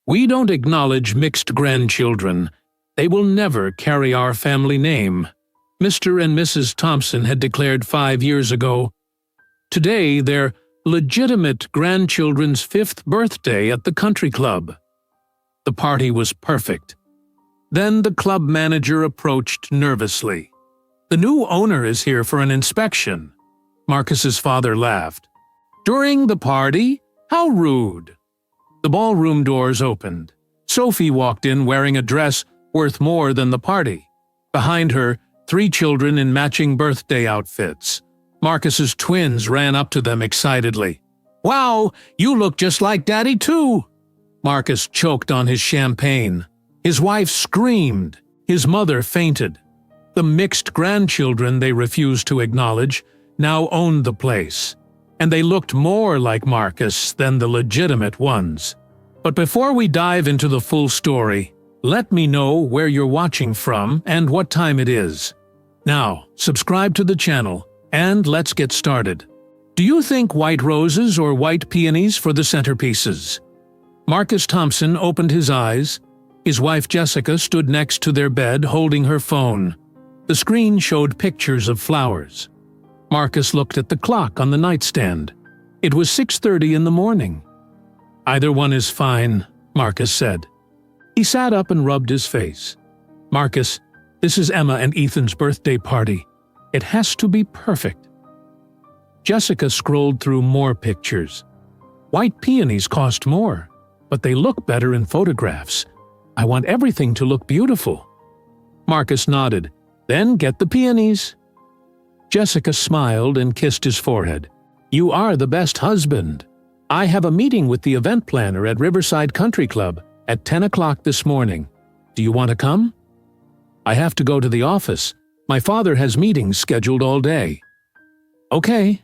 We don't acknowledge mixed grandchildren. They will never carry our family name, Mr. and Mrs. Thompson had declared 5 years ago. Today, their legitimate grandchildren's 5th birthday at the country club. The party was perfect. Then the club manager approached nervously. "The new owner is here for an inspection." Marcus's father laughed. "During the party? How rude." The ballroom doors opened. Sophie walked in wearing a dress worth more than the party. Behind her, 3 children in matching birthday outfits. Marcus's twins ran up to them excitedly. "Wow, you look just like Daddy too!" Marcus choked on his champagne. His wife screamed. His mother fainted. The mixed grandchildren they refused to acknowledge now owned the place, and they looked more like Marcus than the legitimate ones. But before we dive into the full story, let me know where you're watching from and what time it is. Now, subscribe to the channel, and let's get started. Do you think white roses or white peonies for the centerpieces? Marcus Thompson opened his eyes. His wife Jessica stood next to their bed holding her phone. The screen showed pictures of flowers. Marcus looked at the clock on the nightstand. It was 6:30 in the morning. "Either one is fine," Marcus said. He sat up and rubbed his face. "Marcus, this is Emma and Ethan's birthday party. It has to be perfect." Jessica scrolled through more pictures. "White peonies cost more, but they look better in photographs. I want everything to look beautiful." Marcus nodded. "Then get the peonies." Jessica smiled and kissed his forehead. "You are the best husband. I have a meeting with the event planner at Riverside Country Club at 10 o'clock this morning. Do you want to come?" "I have to go to the office. My father has meetings scheduled all day." "Okay.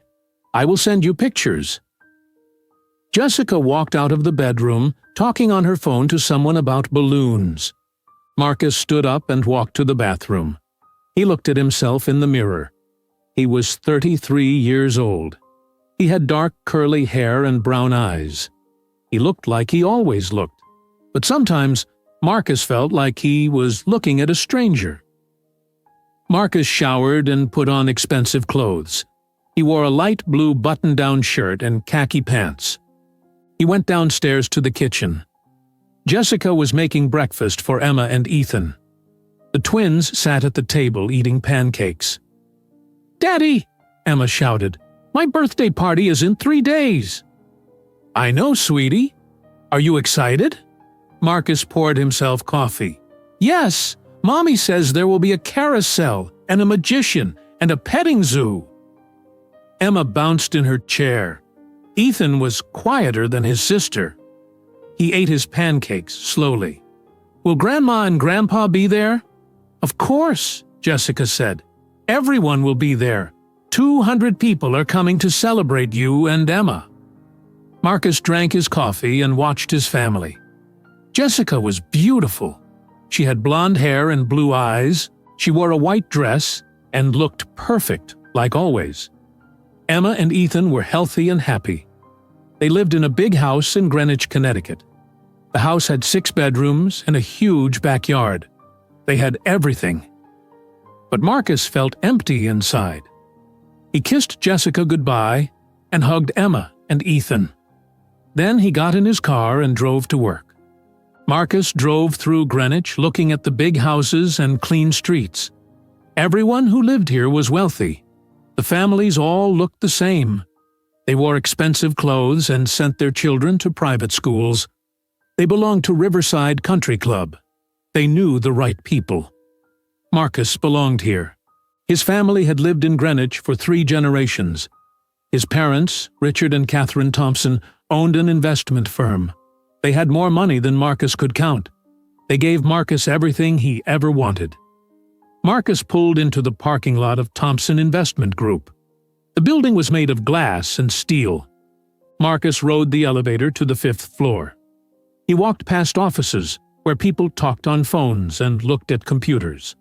I will send you pictures." Jessica walked out of the bedroom, talking on her phone to someone about balloons. Marcus stood up and walked to the bathroom. He looked at himself in the mirror. He was 33 years old. He had dark curly hair and brown eyes. He looked like he always looked, but sometimes Marcus felt like he was looking at a stranger. Marcus showered and put on expensive clothes. He wore a light blue button-down shirt and khaki pants. He went downstairs to the kitchen. Jessica was making breakfast for Emma and Ethan. The twins sat at the table eating pancakes. "Daddy!" Emma shouted. "My birthday party is in 3 days." "I know, sweetie. Are you excited?" Marcus poured himself coffee. "Yes, Mommy says there will be a carousel and a magician and a petting zoo." Emma bounced in her chair. Ethan was quieter than his sister. He ate his pancakes slowly. "Will Grandma and Grandpa be there?" "Of course," Jessica said. "Everyone will be there. 200 people are coming to celebrate you and Emma." Marcus drank his coffee and watched his family. Jessica was beautiful. She had blonde hair and blue eyes. She wore a white dress and looked perfect, like always. Emma and Ethan were healthy and happy. They lived in a big house in Greenwich, Connecticut. The house had 6 bedrooms and a huge backyard. They had everything. But Marcus felt empty inside. He kissed Jessica goodbye and hugged Emma and Ethan. Then he got in his car and drove to work. Marcus drove through Greenwich looking at the big houses and clean streets. Everyone who lived here was wealthy. The families all looked the same. They wore expensive clothes and sent their children to private schools. They belonged to Riverside Country Club. They knew the right people. Marcus belonged here. His family had lived in Greenwich for 3 generations. His parents, Richard and Catherine Thompson, owned an investment firm. They had more money than Marcus could count. They gave Marcus everything he ever wanted. Marcus pulled into the parking lot of Thompson Investment Group. The building was made of glass and steel. Marcus rode the elevator to the 5th floor. He walked past offices where people talked on phones and looked at computers.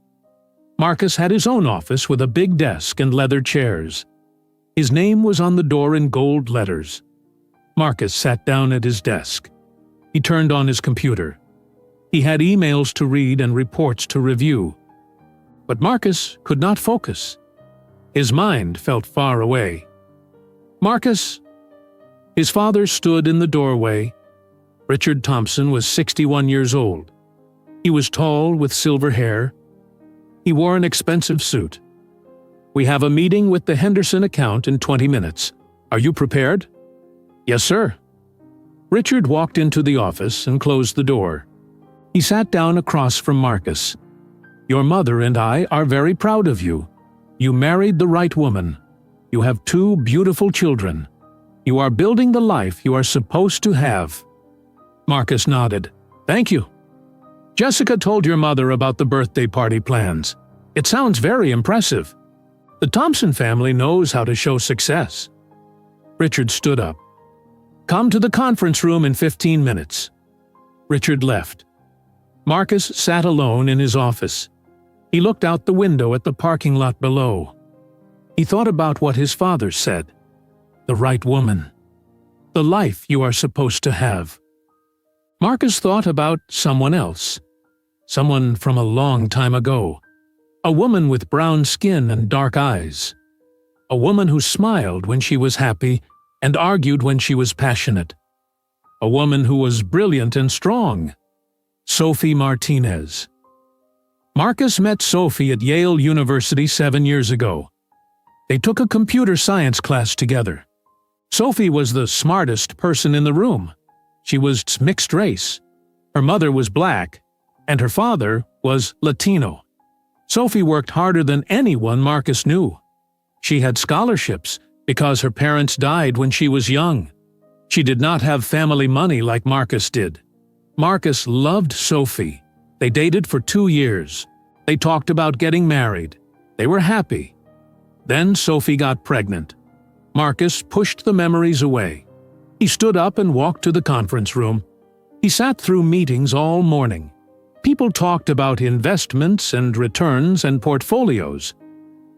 Marcus had his own office with a big desk and leather chairs. His name was on the door in gold letters. Marcus sat down at his desk. He turned on his computer. He had emails to read and reports to review. But Marcus could not focus. His mind felt far away. "Marcus!" His father stood in the doorway. Richard Thompson was 61 years old. He was tall with silver hair. He wore an expensive suit. "We have a meeting with the Henderson account in 20 minutes. Are you prepared?" "Yes, sir." Richard walked into the office and closed the door. He sat down across from Marcus. "Your mother and I are very proud of you. You married the right woman. You have 2 beautiful children. You are building the life you are supposed to have." Marcus nodded. "Thank you." "Jessica told your mother about the birthday party plans. It sounds very impressive. The Thompson family knows how to show success." Richard stood up. "Come to the conference room in 15 minutes." Richard left. Marcus sat alone in his office. He looked out the window at the parking lot below. He thought about what his father said. The right woman. The life you are supposed to have. Marcus thought about someone else. Someone from a long time ago. A woman with brown skin and dark eyes. A woman who smiled when she was happy and argued when she was passionate. A woman who was brilliant and strong. Sophie Martinez. Marcus met Sophie at Yale University 7 years ago. They took a computer science class together. Sophie was the smartest person in the room. She was mixed race. Her mother was black, and her father was Latino. Sophie worked harder than anyone Marcus knew. She had scholarships because her parents died when she was young. She did not have family money like Marcus did. Marcus loved Sophie. They dated for 2 years. They talked about getting married. They were happy. Then Sophie got pregnant. Marcus pushed the memories away. He stood up and walked to the conference room. He sat through meetings all morning. People talked about investments and returns and portfolios.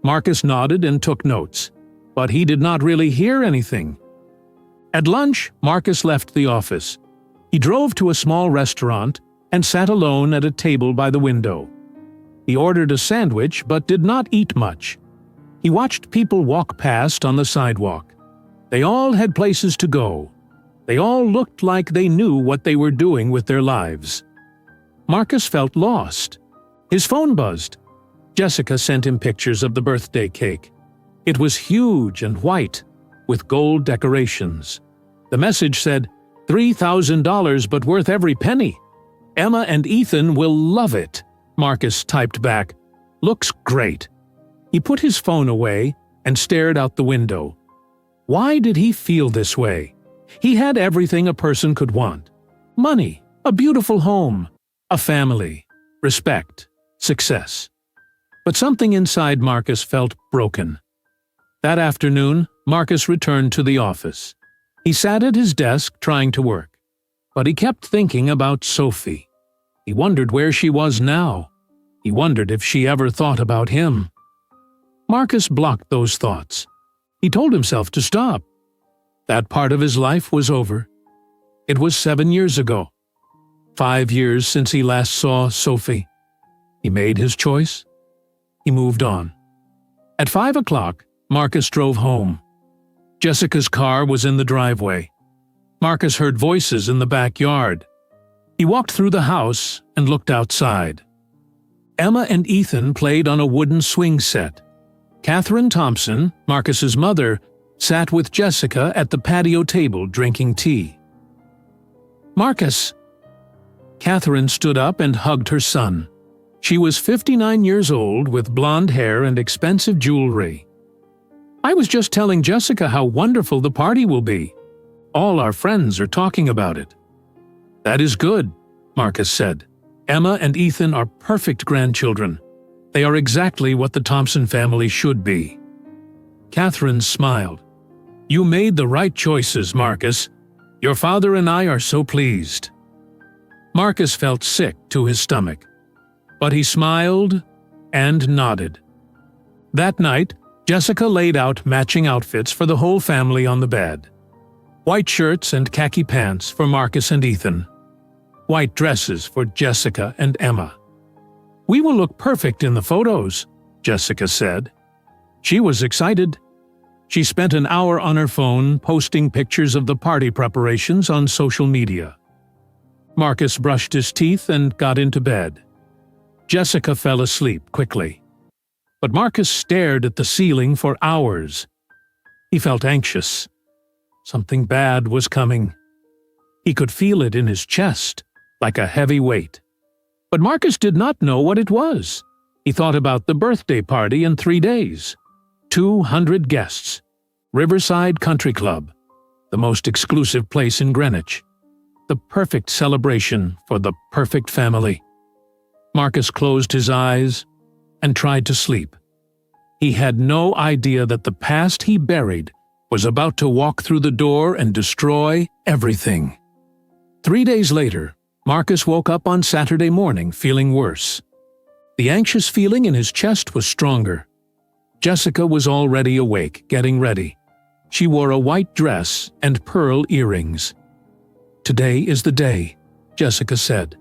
Marcus nodded and took notes, but he did not really hear anything. At lunch, Marcus left the office. He drove to a small restaurant and sat alone at a table by the window. He ordered a sandwich but did not eat much. He watched people walk past on the sidewalk. They all had places to go. They all looked like they knew what they were doing with their lives. Marcus felt lost. His phone buzzed. Jessica sent him pictures of the birthday cake. It was huge and white, with gold decorations. The message said, $3,000 but worth every penny. Emma and Ethan will love it. Marcus typed back, "Looks great." He put his phone away and stared out the window. Why did he feel this way? He had everything a person could want. Money, a beautiful home, a family, respect, success. But something inside Marcus felt broken. That afternoon, Marcus returned to the office. He sat at his desk trying to work, but he kept thinking about Sophie. He wondered where she was now. He wondered if she ever thought about him. Marcus blocked those thoughts. He told himself to stop. That part of his life was over. It was 7 years ago. 5 years since he last saw Sophie. He made his choice. He moved on. At 5 o'clock, Marcus drove home. Jessica's car was in the driveway. Marcus heard voices in the backyard. He walked through the house and looked outside. Emma and Ethan played on a wooden swing set. Catherine Thompson, Marcus's mother, sat with Jessica at the patio table drinking tea. "Marcus!" Catherine stood up and hugged her son. She was 59 years old with blonde hair and expensive jewelry. "I was just telling Jessica how wonderful the party will be. All our friends are talking about it." "That is good," Marcus said. "Emma and Ethan are perfect grandchildren. They are exactly what the Thompson family should be." Catherine smiled. "You made the right choices, Marcus. Your father and I are so pleased." Marcus felt sick to his stomach, but he smiled and nodded. That night, Jessica laid out matching outfits for the whole family on the bed. White shirts and khaki pants for Marcus and Ethan. white dresses for Jessica and Emma. "We will look perfect in the photos," Jessica said. She was excited. She spent an hour on her phone posting pictures of the party preparations on social media. Marcus brushed his teeth and got into bed. Jessica fell asleep quickly. But Marcus stared at the ceiling for hours. He felt anxious. Something bad was coming. He could feel it in his chest, like a heavy weight. But Marcus did not know what it was. He thought about the birthday party in 3 days. 200 guests. Riverside Country Club, the most exclusive place in Greenwich. The perfect celebration for the perfect family. Marcus closed his eyes and tried to sleep. He had no idea that the past he buried was about to walk through the door and destroy everything. 3 days later, Marcus woke up on Saturday morning feeling worse. The anxious feeling in his chest was stronger. Jessica was already awake, getting ready. She wore a white dress and pearl earrings. "Today is the day," Jessica said.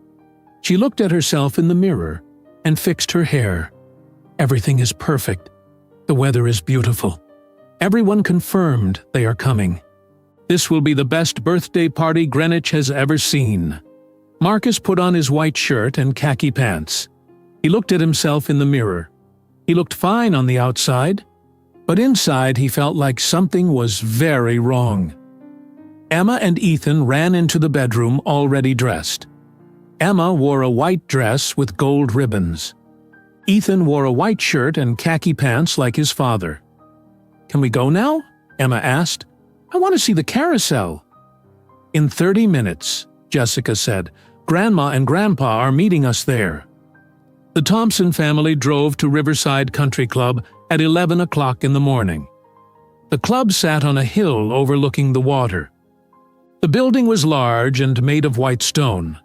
She looked at herself in the mirror and fixed her hair. "Everything is perfect. The weather is beautiful. Everyone confirmed they are coming. This will be the best birthday party Greenwich has ever seen." Marcus put on his white shirt and khaki pants. He looked at himself in the mirror. He looked fine on the outside, but inside he felt like something was very wrong. Emma and Ethan ran into the bedroom already dressed. Emma wore a white dress with gold ribbons. Ethan wore a white shirt and khaki pants like his father. "Can we go now?" Emma asked. "I want to see the carousel." "In 30 minutes, Jessica said. "Grandma and Grandpa are meeting us there." The Thompson family drove to Riverside Country Club at 11 o'clock in the morning. The club sat on a hill overlooking the water. The building was large and made of white stone.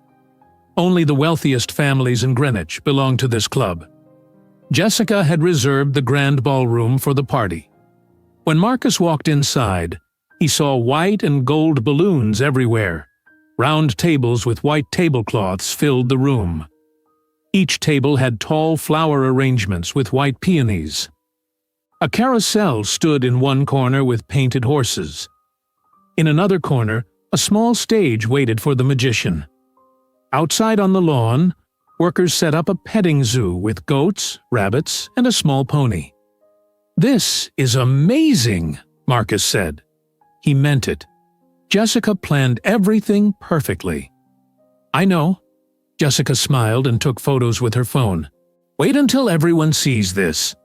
Only the wealthiest families in Greenwich belonged to this club. Jessica had reserved the grand ballroom for the party. When Marcus walked inside, he saw white and gold balloons everywhere. Round tables with white tablecloths filled the room. Each table had tall flower arrangements with white peonies. A carousel stood in one corner with painted horses. In another corner, a small stage waited for the magician. Outside on the lawn, workers set up a petting zoo with goats, rabbits, and a small pony. "This is amazing," Marcus said. He meant it. Jessica planned everything perfectly. "I know." Jessica smiled and took photos with her phone. "Wait until everyone sees this."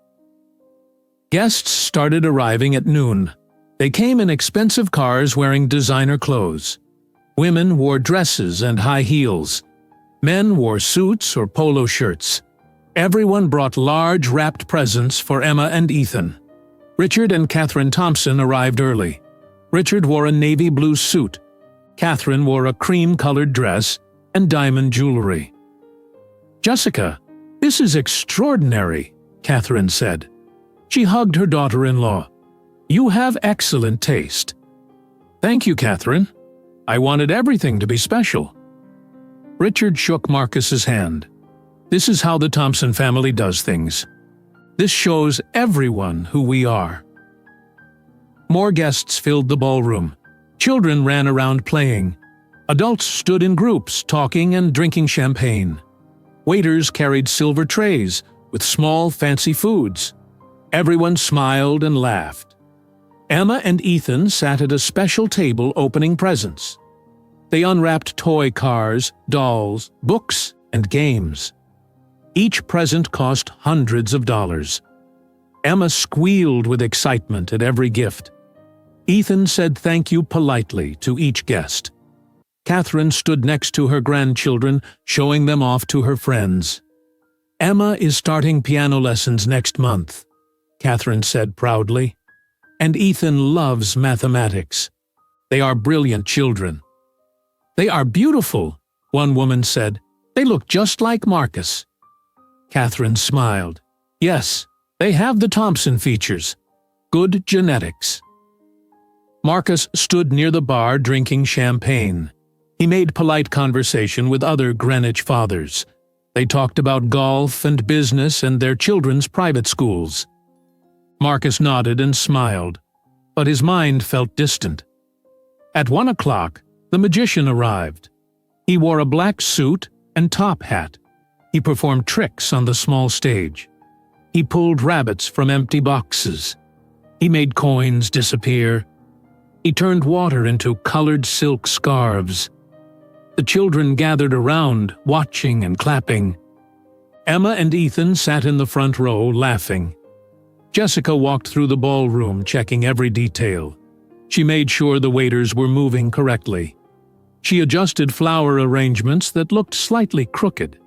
Guests started arriving at noon. They came in expensive cars wearing designer clothes. Women wore dresses and high heels. Men wore suits or polo shirts. Everyone brought large wrapped presents for Emma and Ethan. Richard and Catherine Thompson arrived early. Richard wore a navy blue suit. Catherine wore a cream-colored dress and diamond jewelry. "Jessica, this is extraordinary," Catherine said. She hugged her daughter-in-law. "You have excellent taste." "Thank you, Catherine. I wanted everything to be special." Richard shook Marcus's hand. "This is how the Thompson family does things. This shows everyone who we are." More guests filled the ballroom. Children ran around playing. Adults stood in groups, talking and drinking champagne. Waiters carried silver trays with small, fancy foods. Everyone smiled and laughed. Emma and Ethan sat at a special table opening presents. They unwrapped toy cars, dolls, books, and games. Each present cost hundreds of dollars. Emma squealed with excitement at every gift. Ethan said thank you politely to each guest. Catherine stood next to her grandchildren, showing them off to her friends. "Emma is starting piano lessons next month," Catherine said proudly. "And Ethan loves mathematics. They are brilliant children." "They are beautiful," one woman said. "They look just like Marcus." Catherine smiled. "Yes, they have the Thompson features. Good genetics." Marcus stood near the bar drinking champagne. He made polite conversation with other Greenwich fathers. They talked about golf and business and their children's private schools. Marcus nodded and smiled, but his mind felt distant. At 1 o'clock, the magician arrived. He wore a black suit and top hat. He performed tricks on the small stage. He pulled rabbits from empty boxes. He made coins disappear. He turned water into colored silk scarves. The children gathered around, watching and clapping. Emma and Ethan sat in the front row, laughing. Jessica walked through the ballroom, checking every detail. She made sure the waiters were moving correctly. She adjusted flower arrangements that looked slightly crooked.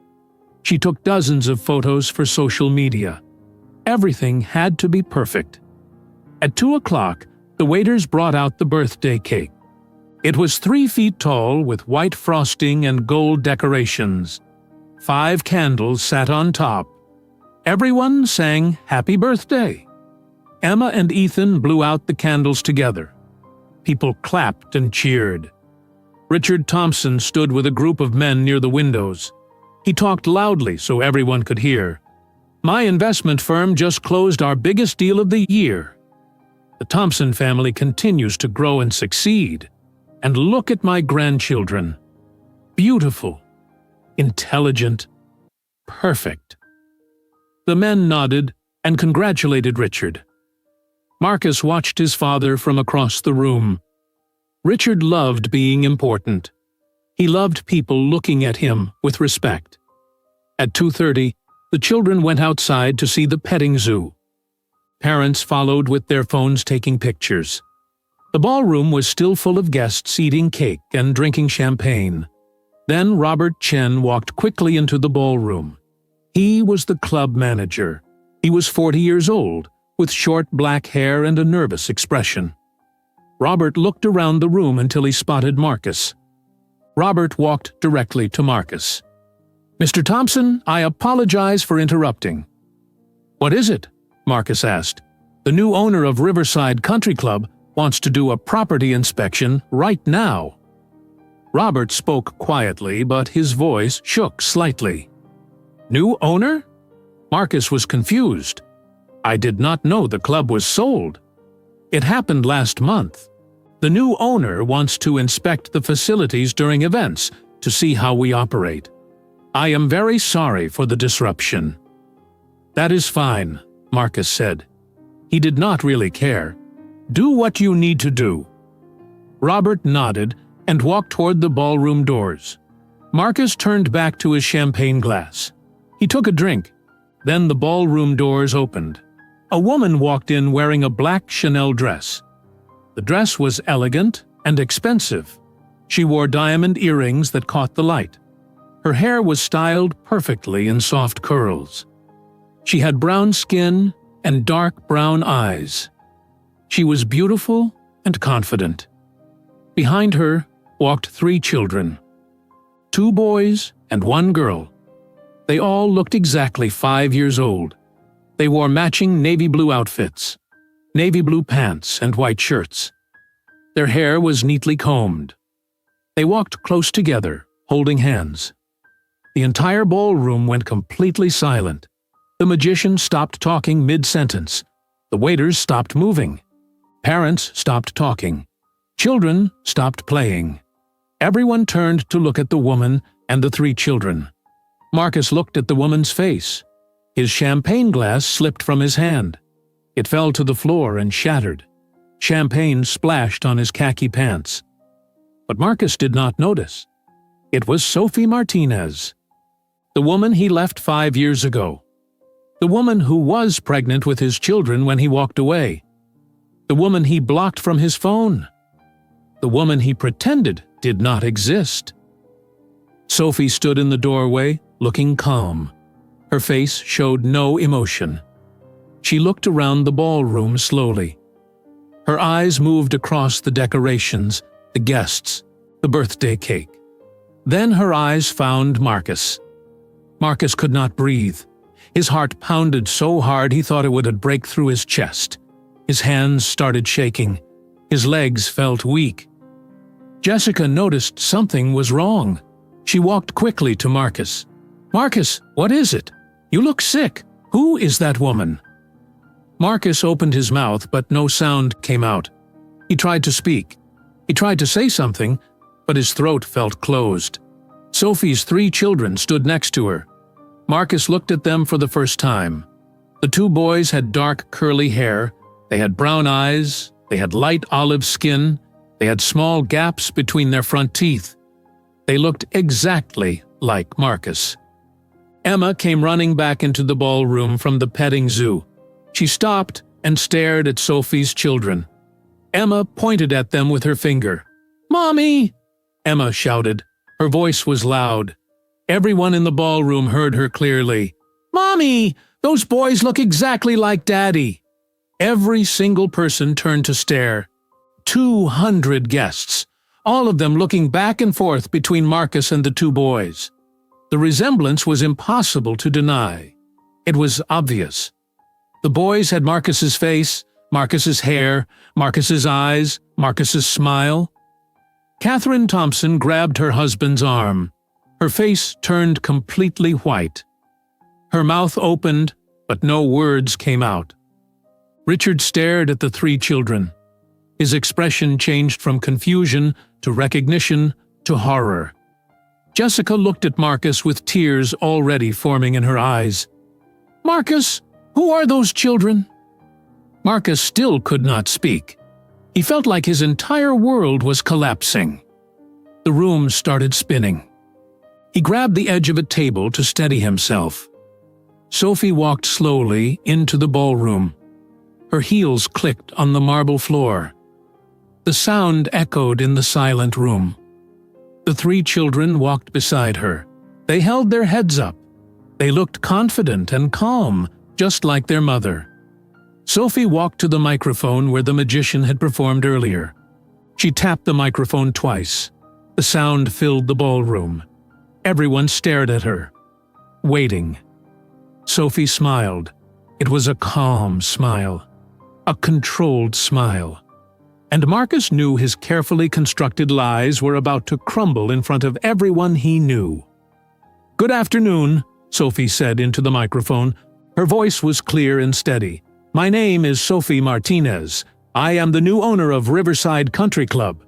She took dozens of photos for social media. Everything had to be perfect. At 2 o'clock, the waiters brought out the birthday cake. It was 3 feet tall with white frosting and gold decorations. 5 candles sat on top. Everyone sang Happy Birthday. Emma and Ethan blew out the candles together. People clapped and cheered. Richard Thompson stood with a group of men near the windows. He talked loudly so everyone could hear. "My investment firm just closed our biggest deal of the year. The Thompson family continues to grow and succeed. And look at my grandchildren. Beautiful, intelligent, perfect." The men nodded and congratulated Richard. Marcus watched his father from across the room. Richard loved being important. He loved people looking at him with respect. At 2:30, the children went outside to see the petting zoo. Parents followed with their phones taking pictures. The ballroom was still full of guests eating cake and drinking champagne. Then Robert Chen walked quickly into the ballroom. He was the club manager. He was 40 years old, with short black hair and a nervous expression. Robert looked around the room until he spotted Marcus. Robert walked directly to Marcus. "Mr. Thompson, I apologize for interrupting." "What is it?" Marcus asked. "The new owner of Riverside Country Club wants to do a property inspection right now." Robert spoke quietly, but his voice shook slightly. "New owner?" Marcus was confused. "I did not know the club was sold. It happened last month. The new owner wants to inspect the facilities during events to see how we operate. I am very sorry for the disruption." "That is fine," Marcus said. He did not really care. "Do what you need to do." Robert nodded and walked toward the ballroom doors. Marcus turned back to his champagne glass. He took a drink. Then the ballroom doors opened. A woman walked in wearing a black Chanel dress. The dress was elegant and expensive. She wore diamond earrings that caught the light. Her hair was styled perfectly in soft curls. She had brown skin and dark brown eyes. She was beautiful and confident. Behind her walked 3 children, 2 boys and 1 girl. They all looked exactly 5 years old. They wore matching navy blue outfits, navy blue pants and white shirts. Their hair was neatly combed. They walked close together, holding hands. The entire ballroom went completely silent. The magician stopped talking mid-sentence. The waiters stopped moving. Parents stopped talking. Children stopped playing. Everyone turned to look at the woman and the 3 children. Marcus looked at the woman's face. His champagne glass slipped from his hand. It fell to the floor and shattered. Champagne splashed on his khaki pants. But Marcus did not notice. It was Sophie Martinez, the woman he left 5 years ago. The woman who was pregnant with his children when he walked away. The woman he blocked from his phone. The woman he pretended did not exist. Sophie stood in the doorway, looking calm. Her face showed no emotion. She looked around the ballroom slowly. Her eyes moved across the decorations, the guests, the birthday cake. Then her eyes found Marcus. Marcus could not breathe. His heart pounded so hard he thought it would break through his chest. His hands started shaking. His legs felt weak. Jessica noticed something was wrong. She walked quickly to Marcus. "Marcus, what is it? You look sick. Who is that woman?" Marcus opened his mouth, but no sound came out. He tried to speak. He tried to say something, but his throat felt closed. Sophie's 3 children stood next to her. Marcus looked at them for the first time. The 2 boys had dark curly hair, they had brown eyes, they had light olive skin, they had small gaps between their front teeth. They looked exactly like Marcus. Emma came running back into the ballroom from the petting zoo. She stopped and stared at Sophie's children. Emma pointed at them with her finger. "Mommy!" Emma shouted. Her voice was loud. Everyone in the ballroom heard her clearly. "Mommy! Those boys look exactly like Daddy!" Every single person turned to stare. 200 guests, all of them looking back and forth between Marcus and the 2 boys. The resemblance was impossible to deny. It was obvious. The boys had Marcus's face, Marcus's hair, Marcus's eyes, Marcus's smile. Catherine Thompson grabbed her husband's arm. Her face turned completely white. Her mouth opened, but no words came out. Richard stared at the 3 children. His expression changed from confusion to recognition to horror. Jessica looked at Marcus with tears already forming in her eyes. "Marcus, who are those children?" Marcus still could not speak. He felt like his entire world was collapsing. The room started spinning. He grabbed the edge of a table to steady himself. Sophie walked slowly into the ballroom. Her heels clicked on the marble floor. The sound echoed in the silent room. The 3 children walked beside her. They held their heads up. They looked confident and calm, just like their mother. Sophie walked to the microphone where the magician had performed earlier. She tapped the microphone twice. The sound filled the ballroom. Everyone stared at her, waiting. Sophie smiled. It was a calm smile, a controlled smile. And Marcus knew his carefully constructed lies were about to crumble in front of everyone he knew. "Good afternoon," Sophie said into the microphone. Her voice was clear and steady. "My name is Sophie Martinez. I am the new owner of Riverside Country Club."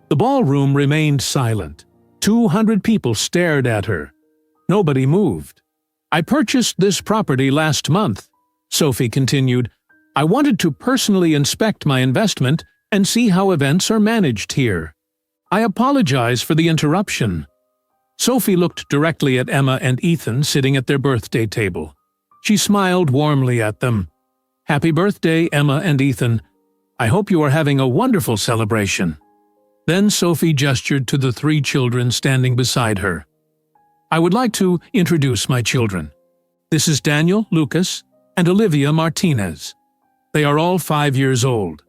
The ballroom remained silent. 200 people stared at her. Nobody moved. "I purchased this property last month," Sophie continued. "I wanted to personally inspect my investment and see how events are managed here. I apologize for the interruption." Sophie looked directly at Emma and Ethan sitting at their birthday table. She smiled warmly at them. "Happy birthday, Emma and Ethan. I hope you are having a wonderful celebration." Then Sophie gestured to the 3 children standing beside her. "I would like to introduce my children. This is Daniel, Lucas, and Olivia Martinez. They are all 5 years old.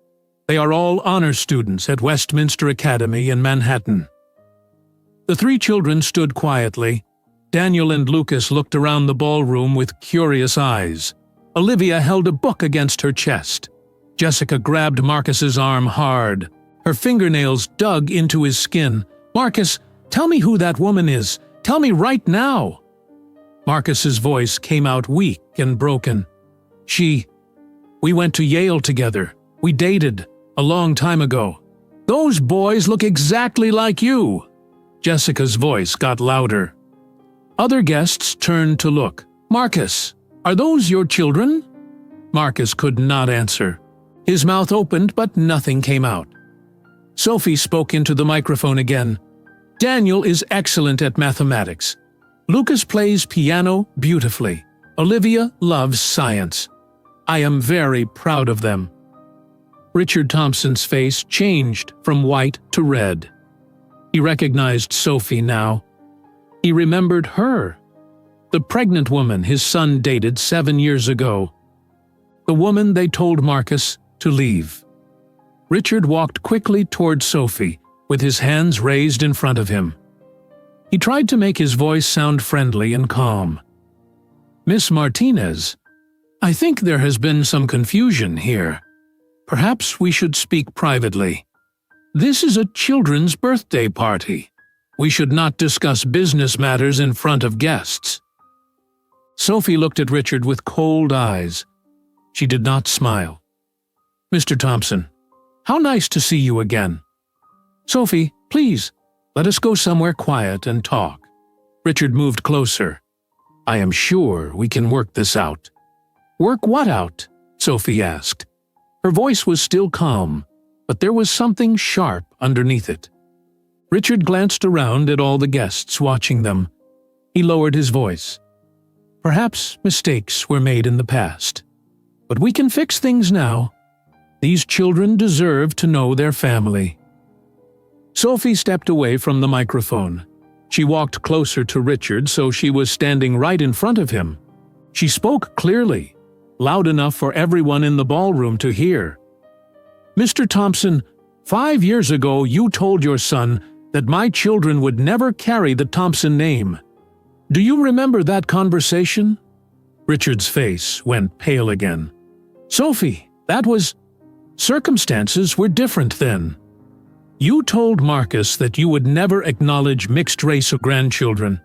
They are all honor students at Westminster Academy in Manhattan." The 3 children stood quietly. Daniel and Lucas looked around the ballroom with curious eyes. Olivia held a book against her chest. Jessica grabbed Marcus's arm hard. Her fingernails dug into his skin. "Marcus, tell me who that woman is. Tell me right now." Marcus's voice came out weak and broken. We went to Yale together. We dated a long time ago. Those boys look exactly like you." Jessica's voice got louder. Other guests turned to look. "Marcus, are those your children?" Marcus could not answer. His mouth opened, but nothing came out. Sophie spoke into the microphone again. "Daniel is excellent at mathematics. Lucas plays piano beautifully. Olivia loves science. I am very proud of them." Richard Thompson's face changed from white to red. He recognized Sophie now. He remembered her, the pregnant woman his son dated 7 years ago, the woman they told Marcus to leave. Richard walked quickly toward Sophie, with his hands raised in front of him. He tried to make his voice sound friendly and calm. "Miss Martinez, I think there has been some confusion here. Perhaps we should speak privately." This is a children's birthday party. We should not discuss business matters in front of guests." Sophie looked at Richard with cold eyes. She did not smile. "Mr. Thompson, how nice to see you again. Sophie, please, let us go somewhere quiet and talk." Richard moved closer. "I am sure we can work this out." "Work what out?" Sophie asked. Her voice was still calm, but there was something sharp underneath it. Richard glanced around at all the guests watching them. He lowered his voice. "Perhaps mistakes were made in the past. But we can fix things now. These children deserve to know their family." Sophie stepped away from the microphone. She walked closer to Richard so she was standing right in front of him. She spoke clearly, loud enough for everyone in the ballroom to hear. "Mr. Thompson, 5 years ago you told your son that my children would never carry the Thompson name. Do you remember that conversation?" Richard's face went pale again. "Sophie, that was... circumstances were different then. You told Marcus that you would never acknowledge mixed-race grandchildren.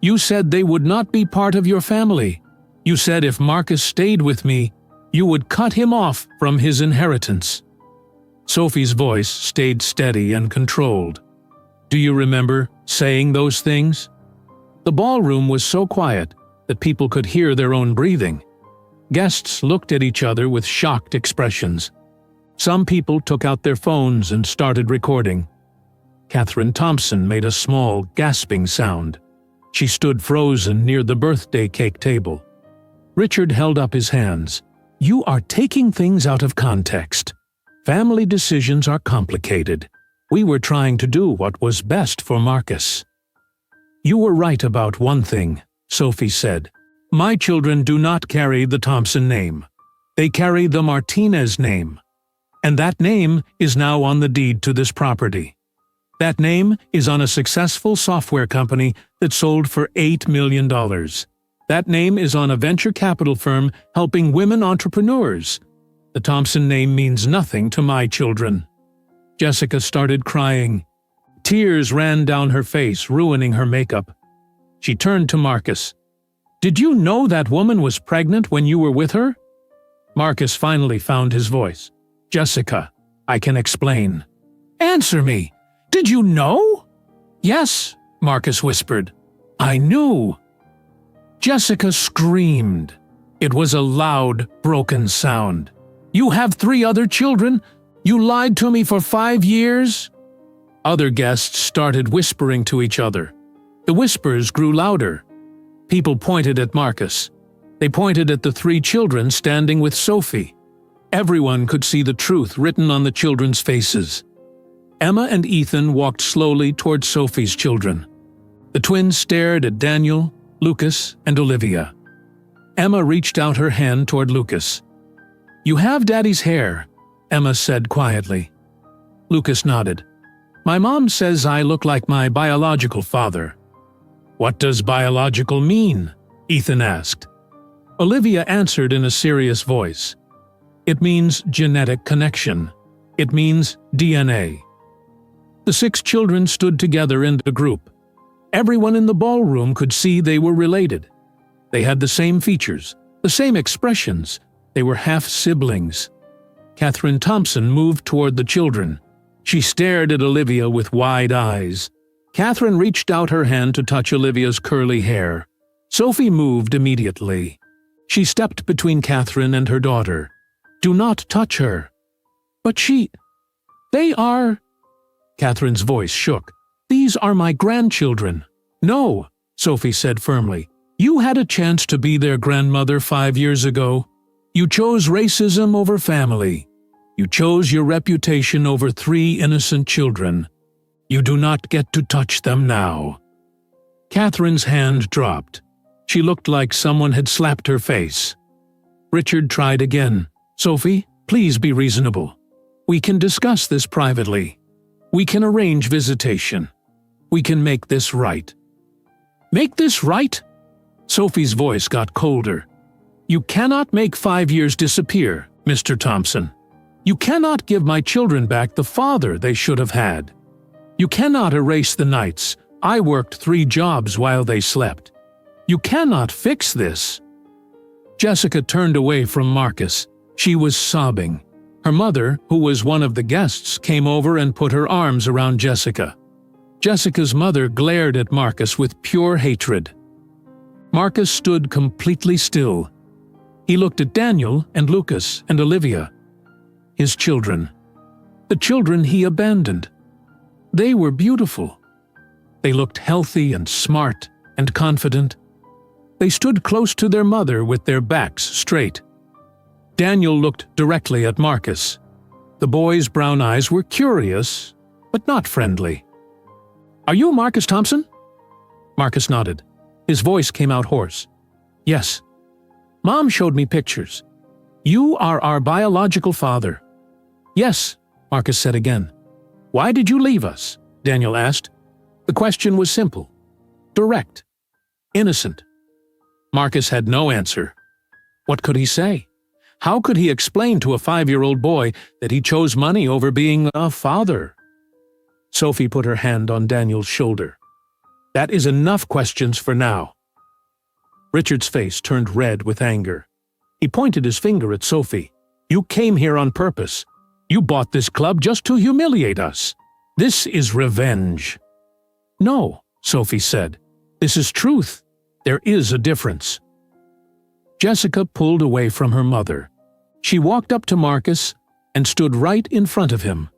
You said they would not be part of your family. You said if Marcus stayed with me, you would cut him off from his inheritance." Sophie's voice stayed steady and controlled. "Do you remember saying those things?" The ballroom was so quiet that people could hear their own breathing. Guests looked at each other with shocked expressions. Some people took out their phones and started recording. Catherine Thompson made a small, gasping sound. She stood frozen near the birthday cake table. Richard held up his hands. "You are taking things out of context. Family decisions are complicated. We were trying to do what was best for Marcus." "You were right about one thing," Sophie said. "My children do not carry the Thompson name. They carry the Martinez name. And that name is now on the deed to this property. That name is on a successful software company that sold for $8 million. That name is on a venture capital firm helping women entrepreneurs. The Thompson name means nothing to my children." Jessica started crying. Tears ran down her face, ruining her makeup. She turned to Marcus. "Did you know that woman was pregnant when you were with her?" Marcus finally found his voice. "Jessica, I can explain." "Answer me! Did you know?" "Yes," Marcus whispered. "I knew." Jessica screamed. It was a loud, broken sound. "You have 3 other children? You lied to me for 5 years?" Other guests started whispering to each other. The whispers grew louder. People pointed at Marcus. They pointed at the 3 children standing with Sophie. Everyone could see the truth written on the children's faces. Emma and Ethan walked slowly toward Sophie's children. The twins stared at Daniel, Lucas, and Olivia. Emma reached out her hand toward Lucas. "You have Daddy's hair," Emma said quietly. Lucas nodded. "My mom says I look like my biological father." "What does biological mean?" Ethan asked. Olivia answered in a serious voice. "It means genetic connection. It means DNA." The 6 children stood together in a group. Everyone in the ballroom could see they were related. They had the same features, the same expressions. They were half-siblings. Catherine Thompson moved toward the children. She stared at Olivia with wide eyes. Catherine reached out her hand to touch Olivia's curly hair. Sophie moved immediately. She stepped between Catherine and her daughter. "Do not touch her." "But they are..." Catherine's voice shook. "These are my grandchildren." "No," Sophie said firmly. "You had a chance to be their grandmother 5 years ago. You chose racism over family. You chose your reputation over 3 innocent children. You do not get to touch them now." Catherine's hand dropped. She looked like someone had slapped her face. Richard tried again. "Sophie, please be reasonable. We can discuss this privately. We can arrange visitation. We can make this right." "Make this right?" Sophie's voice got colder. "You cannot make 5 years disappear, Mr. Thompson. You cannot give my children back the father they should have had. You cannot erase the nights I worked 3 jobs while they slept. You cannot fix this." Jessica turned away from Marcus. She was sobbing. Her mother, who was one of the guests, came over and put her arms around Jessica. Jessica's mother glared at Marcus with pure hatred. Marcus stood completely still. He looked at Daniel and Lucas and Olivia. His children. The children he abandoned. They were beautiful. They looked healthy and smart and confident. They stood close to their mother with their backs straight. Daniel looked directly at Marcus. The boy's brown eyes were curious, but not friendly. "Are you Marcus Thompson?" Marcus nodded. His voice came out hoarse. "Yes. Mom showed me pictures. You are our biological father." "Yes," Marcus said again. "Why did you leave us?" Daniel asked. The question was simple, direct, innocent. Marcus had no answer. What could he say? How could he explain to a 5-year-old boy that he chose money over being a father? Sophie put her hand on Daniel's shoulder. "That is enough questions for now." Richard's face turned red with anger. He pointed his finger at Sophie. "You came here on purpose. You bought this club just to humiliate us. This is revenge." "No," Sophie said. "This is truth. There is a difference." Jessica pulled away from her mother. She walked up to Marcus and stood right in front of him.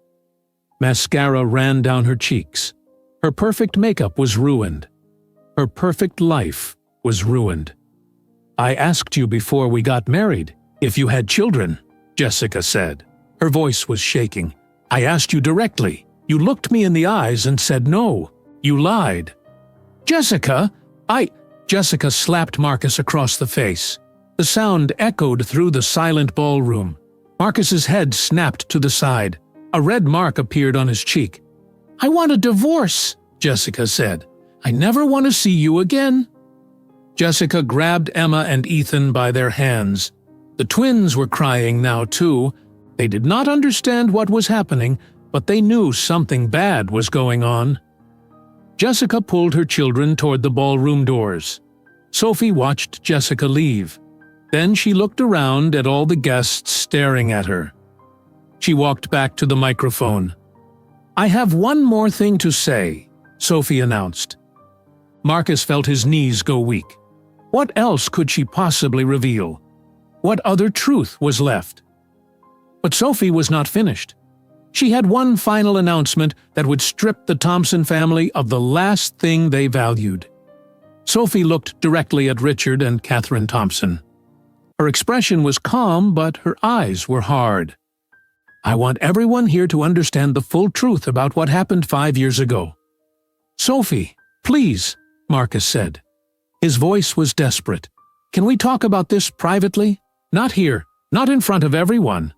Mascara ran down her cheeks. Her perfect makeup was ruined. Her perfect life was ruined. "I asked you before we got married if you had children," Jessica said. Her voice was shaking. "I asked you directly. You looked me in the eyes and said no. You lied." "Jessica, Jessica slapped Marcus across the face. The sound echoed through the silent ballroom. Marcus's head snapped to the side. A red mark appeared on his cheek. "I want a divorce," Jessica said. "I never want to see you again." Jessica grabbed Emma and Ethan by their hands. The twins were crying now too. They did not understand what was happening, but they knew something bad was going on. Jessica pulled her children toward the ballroom doors. Sophie watched Jessica leave. Then she looked around at all the guests staring at her. She walked back to the microphone. "I have one more thing to say," Sophie announced. Marcus felt his knees go weak. What else could she possibly reveal? What other truth was left? But Sophie was not finished. She had one final announcement that would strip the Thompson family of the last thing they valued. Sophie looked directly at Richard and Catherine Thompson. Her expression was calm, but her eyes were hard. "I want everyone here to understand the full truth about what happened 5 years ago." "Sophie, please," Marcus said. His voice was desperate. "Can we talk about this privately? Not here, not in front of everyone."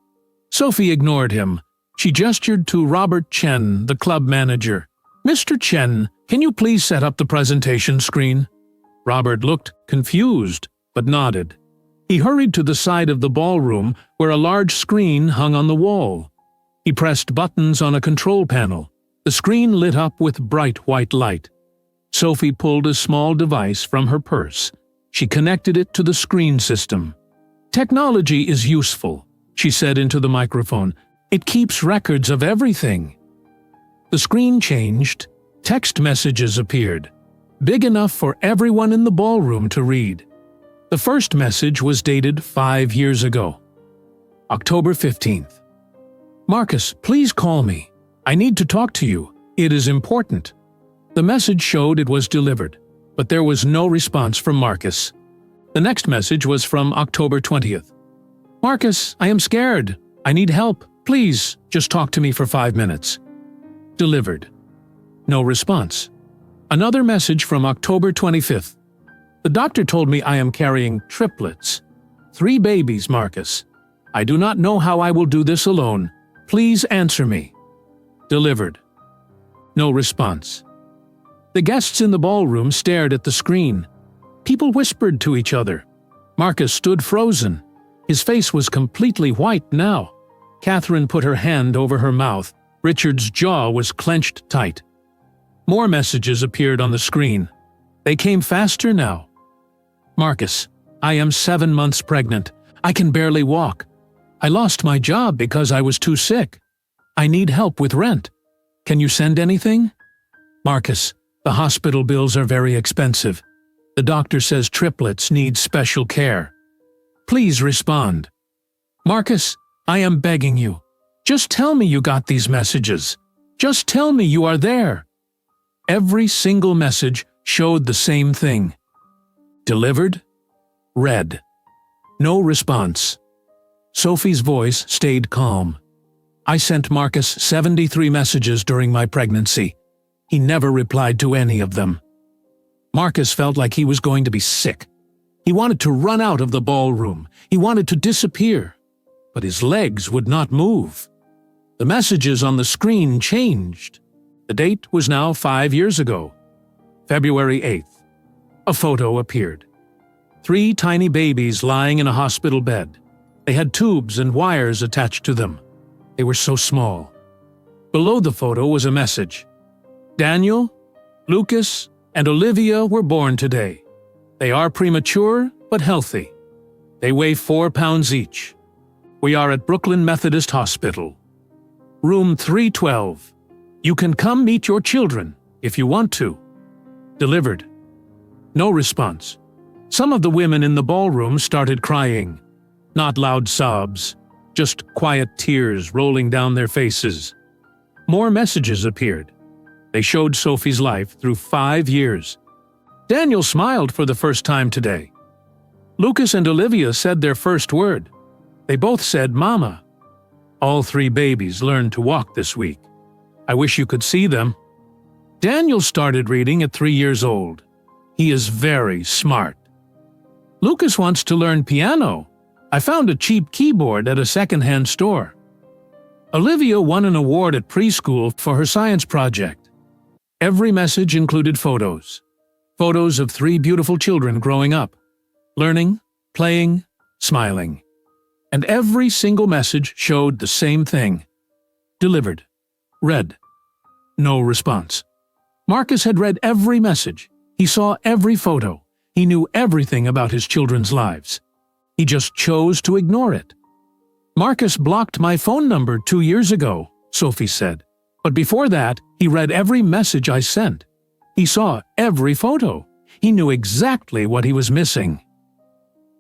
Sophie ignored him. She gestured to Robert Chen, the club manager. "Mr. Chen, can you please set up the presentation screen?" Robert looked confused, but nodded. He hurried to the side of the ballroom where a large screen hung on the wall. He pressed buttons on a control panel. The screen lit up with bright white light. Sophie pulled a small device from her purse. She connected it to the screen system. "Technology is useful," she said into the microphone. "It keeps records of everything." The screen changed. Text messages appeared, big enough for everyone in the ballroom to read. The first message was dated 5 years ago. October 15th. "Marcus, please call me. I need to talk to you. It is important." The message showed it was delivered, but there was no response from Marcus. The next message was from October 20th. "Marcus, I am scared. I need help. Please, just talk to me for 5 minutes." Delivered. No response. Another message from October 25th. "The doctor told me I am carrying triplets. 3 babies, Marcus. I do not know how I will do this alone. Please answer me." Delivered. No response. The guests in the ballroom stared at the screen. People whispered to each other. Marcus stood frozen. His face was completely white now. Catherine put her hand over her mouth. Richard's jaw was clenched tight. More messages appeared on the screen. They came faster now. Marcus, I am 7 months pregnant. I can barely walk. I lost my job because I was too sick. I need help with rent. Can you send anything? Marcus, the hospital bills are very expensive. The doctor says triplets need special care. Please respond. Marcus, I am begging you. Just tell me you got these messages. Just tell me you are there. Every single message showed the same thing. Delivered. Read. No response. Sophie's voice stayed calm. I sent Marcus 73 messages during my pregnancy. He never replied to any of them. Marcus felt like he was going to be sick. He wanted to run out of the ballroom. He wanted to disappear. But his legs would not move. The messages on the screen changed. The date was now 5 years ago. February 8th. A photo appeared. 3 tiny babies lying in a hospital bed. They had tubes and wires attached to them. They were so small. Below the photo was a message. Daniel, Lucas, and Olivia were born today. They are premature but healthy. They weigh 4 pounds each. We are at Brooklyn Methodist Hospital. Room 312. You can come meet your children if you want to. Delivered. No response. Some of the women in the ballroom started crying. Not loud sobs, just quiet tears rolling down their faces. More messages appeared. They showed Sophie's life through 5 years. Daniel smiled for the first time today. Lucas and Olivia said their first word. They both said Mama. All 3 babies learned to walk this week. I wish you could see them. Daniel started reading at 3 years old. He is very smart. Lucas wants to learn piano. I found a cheap keyboard at a second-hand store. Olivia won an award at preschool for her science project. Every message included photos. Photos of 3 beautiful children growing up, learning, playing, smiling. And every single message showed the same thing. Delivered. Read. No response. Marcus had read every message. He saw every photo. He knew everything about his children's lives. He just chose to ignore it. Marcus blocked my phone number 2 years ago, Sophie said. But before that, he read every message I sent. He saw every photo. He knew exactly what he was missing.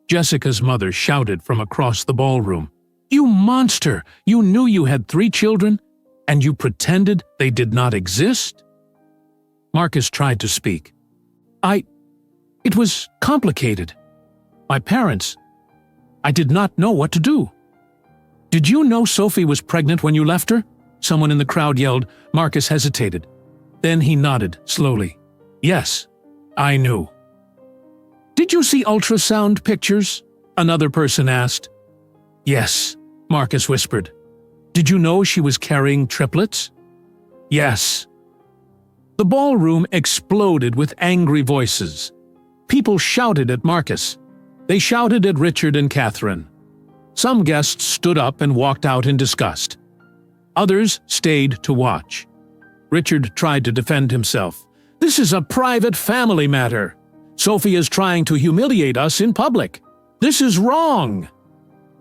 Jessica's mother shouted from across the ballroom. You monster! You knew you had 3 children, and you pretended they did not exist? Marcus tried to speak. It was complicated. My parents, I did not know what to do. Did you know Sophie was pregnant when you left her? Someone in the crowd yelled. Marcus hesitated. Then he nodded slowly. Yes, I knew. Did you see ultrasound pictures? Another person asked. Yes, Marcus whispered. Did you know she was carrying triplets? Yes. The ballroom exploded with angry voices. People shouted at Marcus. They shouted at Richard and Catherine. Some guests stood up and walked out in disgust. Others stayed to watch. Richard tried to defend himself. This is a private family matter. Sophie is trying to humiliate us in public. This is wrong.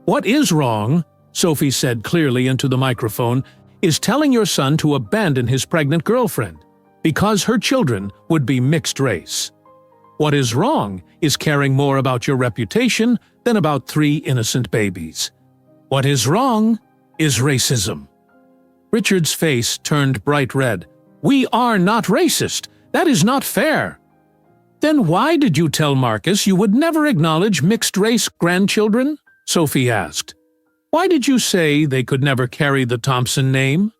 What is wrong, Sophie said clearly into the microphone, is telling your son to abandon his pregnant girlfriend because her children would be mixed race. What is wrong is caring more about your reputation than about 3 innocent babies. What is wrong is racism. Richard's face turned bright red. We are not racist. That is not fair. Then why did you tell Marcus you would never acknowledge mixed-race grandchildren? Sophie asked. Why did you say they could never carry the Thompson name?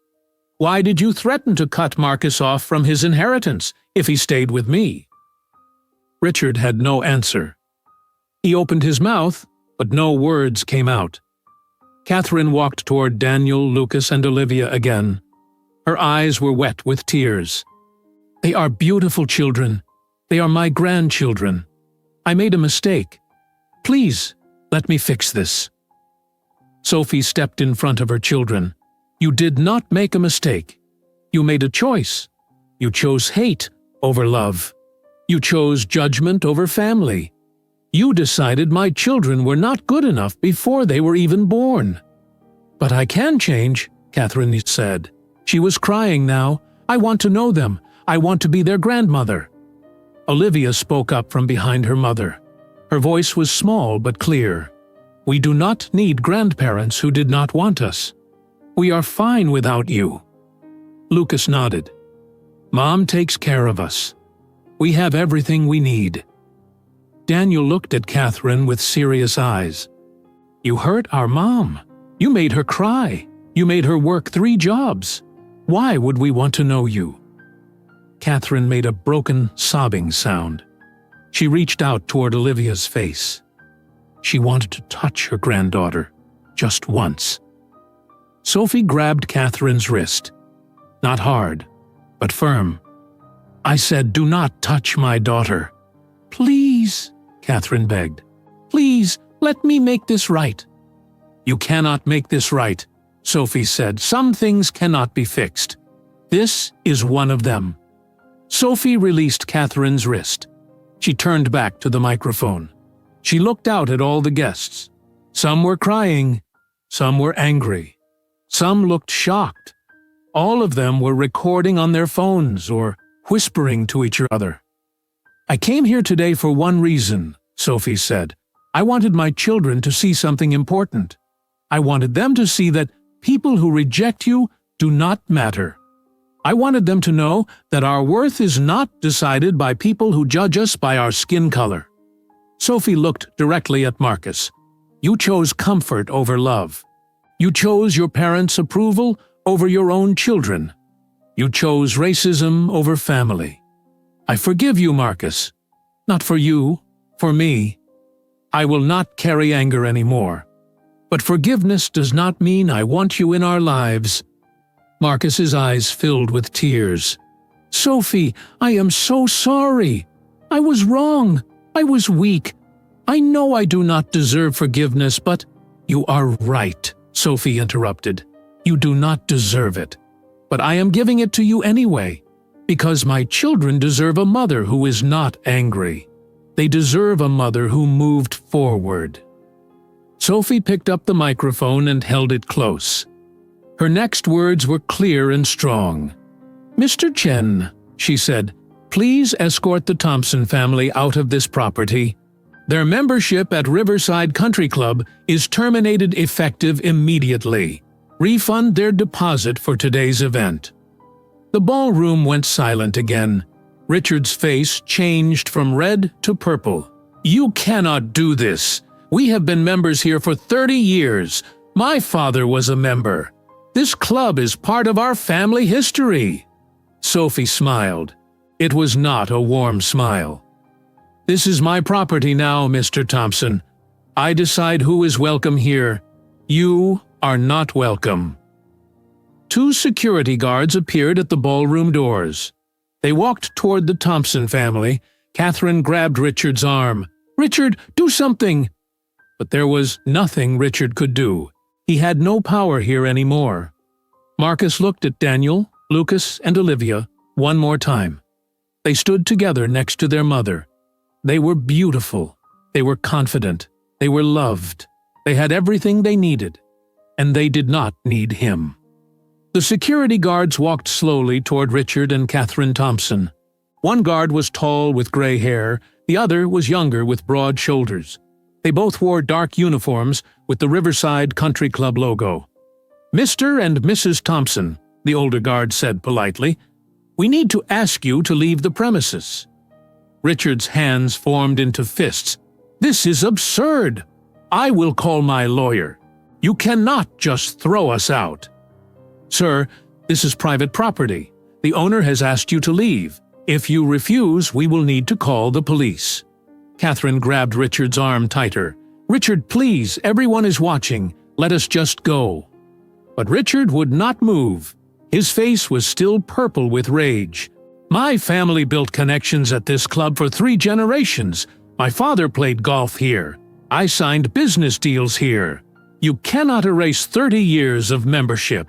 Why did you threaten to cut Marcus off from his inheritance if he stayed with me? Richard had no answer. He opened his mouth, but no words came out. Catherine walked toward Daniel, Lucas, and Olivia again. Her eyes were wet with tears. They are beautiful children. They are my grandchildren. I made a mistake. Please, let me fix this. Sophie stepped in front of her children. You did not make a mistake. You made a choice. You chose hate over love. You chose judgment over family. You decided my children were not good enough before they were even born. But I can change, Catherine said. She was crying now. I want to know them. I want to be their grandmother. Olivia spoke up from behind her mother. Her voice was small but clear. We do not need grandparents who did not want us. We are fine without you. Lucas nodded. Mom takes care of us. We have everything we need. Daniel looked at Catherine with serious eyes. You hurt our mom. You made her cry. You made her work 3 jobs. Why would we want to know you? Catherine made a broken, sobbing sound. She reached out toward Olivia's face. She wanted to touch her granddaughter, just once. Sophie grabbed Catherine's wrist. Not hard, but firm. I said, do not touch my daughter. Please, Catherine begged. Please, let me make this right. You cannot make this right, Sophie said. Some things cannot be fixed. This is one of them. Sophie released Catherine's wrist. She turned back to the microphone. She looked out at all the guests. Some were crying. Some were angry. Some looked shocked. All of them were recording on their phones or whispering to each other. I came here today for one reason, Sophie said. I wanted my children to see something important. I wanted them to see that people who reject you do not matter. I wanted them to know that our worth is not decided by people who judge us by our skin color. Sophie looked directly at Marcus. You chose comfort over love. You chose your parents' approval over your own children. You chose racism over family. I forgive you, Marcus. Not for you, for me. I will not carry anger anymore. But forgiveness does not mean I want you in our lives. Marcus's eyes filled with tears. Sophie, I am so sorry. I was wrong. I was weak. I know I do not deserve forgiveness, but you are right, Sophie interrupted. You do not deserve it. But I am giving it to you anyway, because my children deserve a mother who is not angry. They deserve a mother who moved forward. Sophie picked up the microphone and held it close. Her next words were clear and strong. Mr. Chen, she said, please escort the Thompson family out of this property. Their membership at Riverside Country Club is terminated effective immediately. Refund their deposit for today's event. The ballroom went silent again. Richard's face changed from red to purple. You cannot do this. We have been members here for 30 years. My father was a member. This club is part of our family history. Sophie smiled. It was not a warm smile. This is my property now, Mr. Thompson. I decide who is welcome here. You are not welcome. 2 security guards appeared at the ballroom doors. They walked toward the Thompson family. Catherine grabbed Richard's arm. Richard, do something! But there was nothing Richard could do. He had no power here anymore. Marcus looked at Daniel, Lucas, and Olivia one more time. They stood together next to their mother. They were beautiful. They were confident. They were loved. They had everything they needed. And they did not need him. The security guards walked slowly toward Richard and Catherine Thompson. One guard was tall with gray hair. The other was younger with broad shoulders. They both wore dark uniforms with the Riverside Country Club logo. Mr. and Mrs. Thompson, the older guard said politely, we need to ask you to leave the premises. Richard's hands formed into fists. This is absurd. I will call my lawyer. You cannot just throw us out. Sir, this is private property. The owner has asked you to leave. If you refuse, we will need to call the police. Catherine grabbed Richard's arm tighter. Richard, please, everyone is watching. Let us just go. But Richard would not move. His face was still purple with rage. My family built connections at this club for 3 generations. My father played golf here. I signed business deals here. You cannot erase 30 years of membership."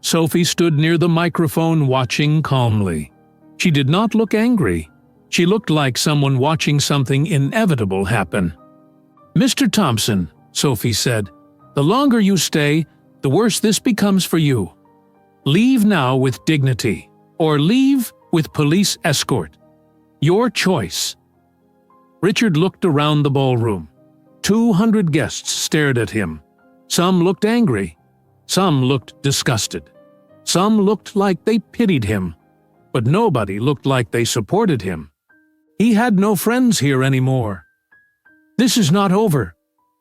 Sophie stood near the microphone watching calmly. She did not look angry. She looked like someone watching something inevitable happen. "Mr. Thompson," Sophie said, "the longer you stay, the worse this becomes for you. Leave now with dignity, or leave with police escort. Your choice." Richard looked around the ballroom. 200 guests stared at him. Some looked angry. Some looked disgusted. Some looked like they pitied him. But nobody looked like they supported him. He had no friends here anymore. "This is not over,"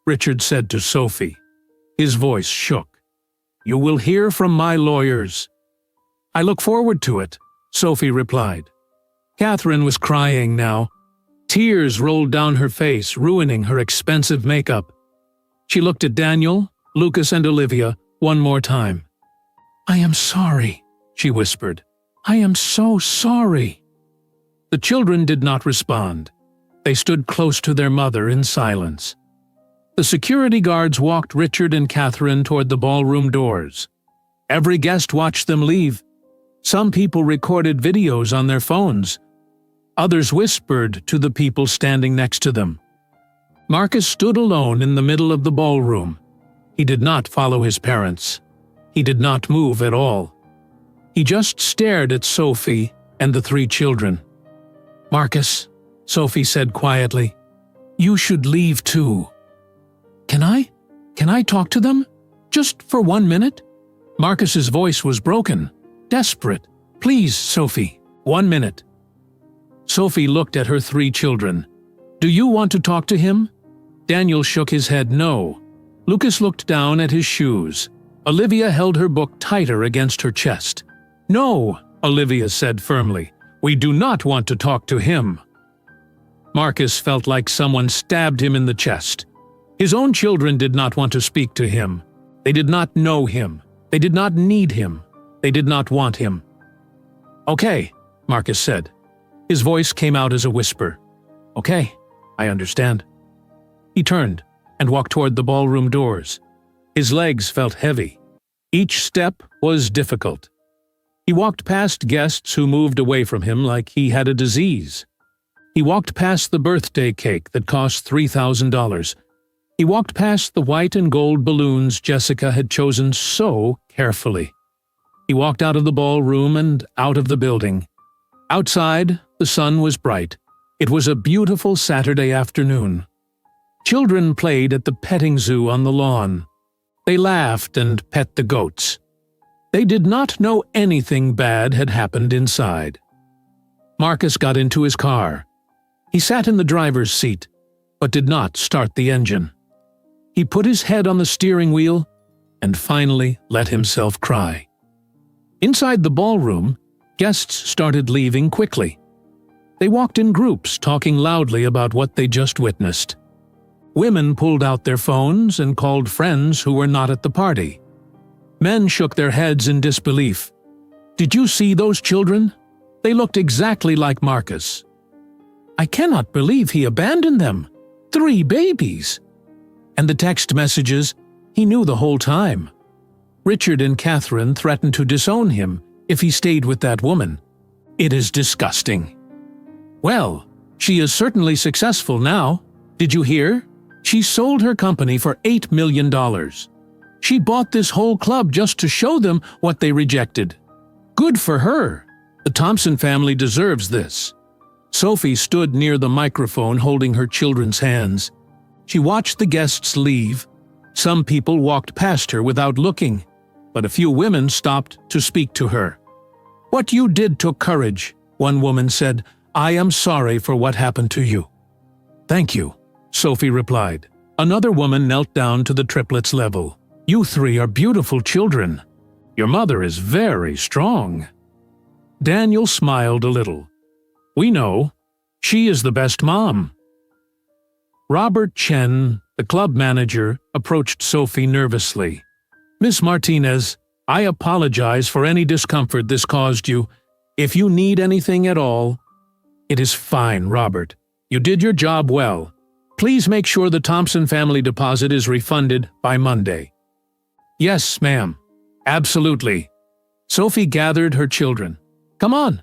Richard said to Sophie. His voice shook. "You will hear from my lawyers." "I look forward to it," Sophie replied. Catherine was crying now. Tears rolled down her face, ruining her expensive makeup. She looked at Daniel, Lucas, and Olivia one more time. "I am sorry," she whispered. "I am so sorry." The children did not respond. They stood close to their mother in silence. The security guards walked Richard and Catherine toward the ballroom doors. Every guest watched them leave. Some people recorded videos on their phones. Others whispered to the people standing next to them. Marcus stood alone in the middle of the ballroom. He did not follow his parents. He did not move at all. He just stared at Sophie and the 3 children. "Marcus," Sophie said quietly, "you should leave too." Can I talk to them? Just for 1 minute?" Marcus's voice was broken, desperate. "Please, Sophie, 1 minute." Sophie looked at her 3 children. "Do you want to talk to him?" Daniel shook his head no. Lucas looked down at his shoes. Olivia held her book tighter against her chest. "No," Olivia said firmly. "We do not want to talk to him." Marcus felt like someone stabbed him in the chest. His own children did not want to speak to him. They did not know him. They did not need him. They did not want him. "Okay," Marcus said. His voice came out as a whisper. "Okay, I understand." He turned and walked toward the ballroom doors. His legs felt heavy. Each step was difficult. He walked past guests who moved away from him like he had a disease. He walked past the birthday cake that cost $3,000. He walked past the white and gold balloons Jessica had chosen so carefully. He walked out of the ballroom and out of the building. Outside, the sun was bright. It was a beautiful Saturday afternoon. Children played at the petting zoo on the lawn. They laughed and pet the goats. They did not know anything bad had happened inside. Marcus got into his car. He sat in the driver's seat, but did not start the engine. He put his head on the steering wheel and finally let himself cry. Inside the ballroom, guests started leaving quickly. They walked in groups, talking loudly about what they just witnessed. Women pulled out their phones and called friends who were not at the party. Men shook their heads in disbelief. "Did you see those children? They looked exactly like Marcus." "I cannot believe he abandoned them. 3 babies." And the text messages, he knew the whole time. Richard and Catherine threatened to disown him if he stayed with that woman. It is disgusting. "Well, she is certainly successful now. Did you hear? She sold her company for $8 million. She bought this whole club just to show them what they rejected. Good for her. The Thompson family deserves this." Sophie stood near the microphone holding her children's hands. She watched the guests leave. Some people walked past her without looking, but a few women stopped to speak to her. "What you did took courage," one woman said. "I am sorry for what happened to you." "Thank you," Sophie replied. Another woman knelt down to the triplets' level. "You 3 are beautiful children. Your mother is very strong." Daniel smiled a little. "We know. She is the best mom." Robert Chen, the club manager, approached Sophie nervously. "Miss Martinez, I apologize for any discomfort this caused you. If you need anything at all—" "It is fine, Robert. You did your job well. Please make sure the Thompson family deposit is refunded by Monday." "Yes, ma'am. Absolutely." Sophie gathered her children. "Come on,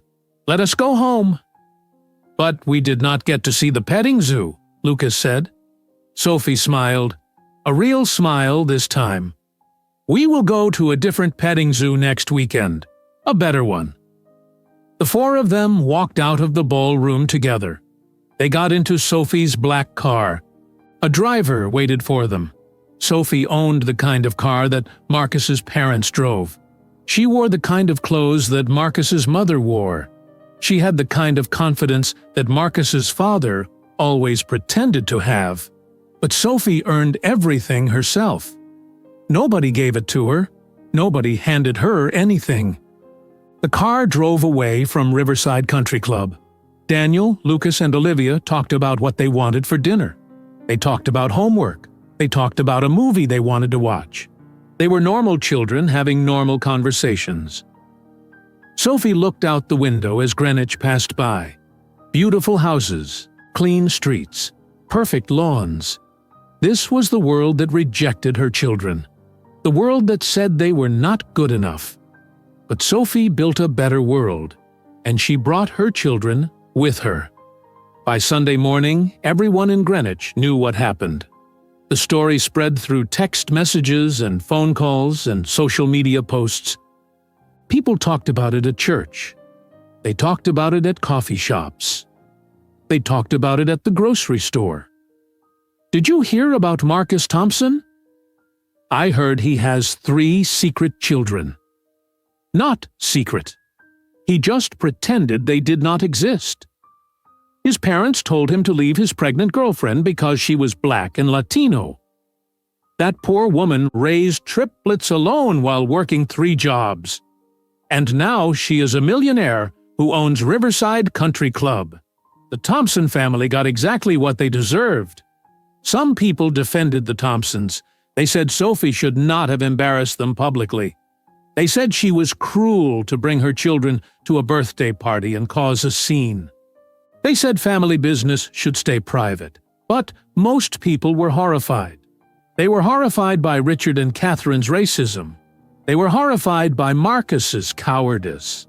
let us go home." "But we did not get to see the petting zoo," Lucas said. Sophie smiled, a real smile this time. "We will go to a different petting zoo next weekend, a better one." The four of them walked out of the ballroom together. They got into Sophie's black car. A driver waited for them. Sophie owned the kind of car that Marcus's parents drove. She wore the kind of clothes that Marcus's mother wore. She had the kind of confidence that Marcus's father always pretended to have. But Sophie earned everything herself. Nobody gave it to her. Nobody handed her anything. The car drove away from Riverside Country Club. Daniel, Lucas, and Olivia talked about what they wanted for dinner. They talked about homework. They talked about a movie they wanted to watch. They were normal children having normal conversations. Sophie looked out the window as Greenwich passed by. Beautiful houses, clean streets, perfect lawns. This was the world that rejected her children. The world that said they were not good enough. But Sophie built a better world, and she brought her children with her. By Sunday morning, everyone in Greenwich knew what happened. The story spread through text messages and phone calls and social media posts. People talked about it at church. They talked about it at coffee shops. They talked about it at the grocery store. "Did you hear about Marcus Thompson? I heard he has 3 secret children." Not secret. He just pretended they did not exist. His parents told him to leave his pregnant girlfriend because she was black and Latino. That poor woman raised triplets alone while working 3 jobs. And now she is a millionaire who owns Riverside Country Club. The Thompson family got exactly what they deserved. Some people defended the Thompsons. They said Sophie should not have embarrassed them publicly. They said she was cruel to bring her children to a birthday party and cause a scene. They said family business should stay private. But most people were horrified. They were horrified by Richard and Catherine's racism. They were horrified by Marcus's cowardice.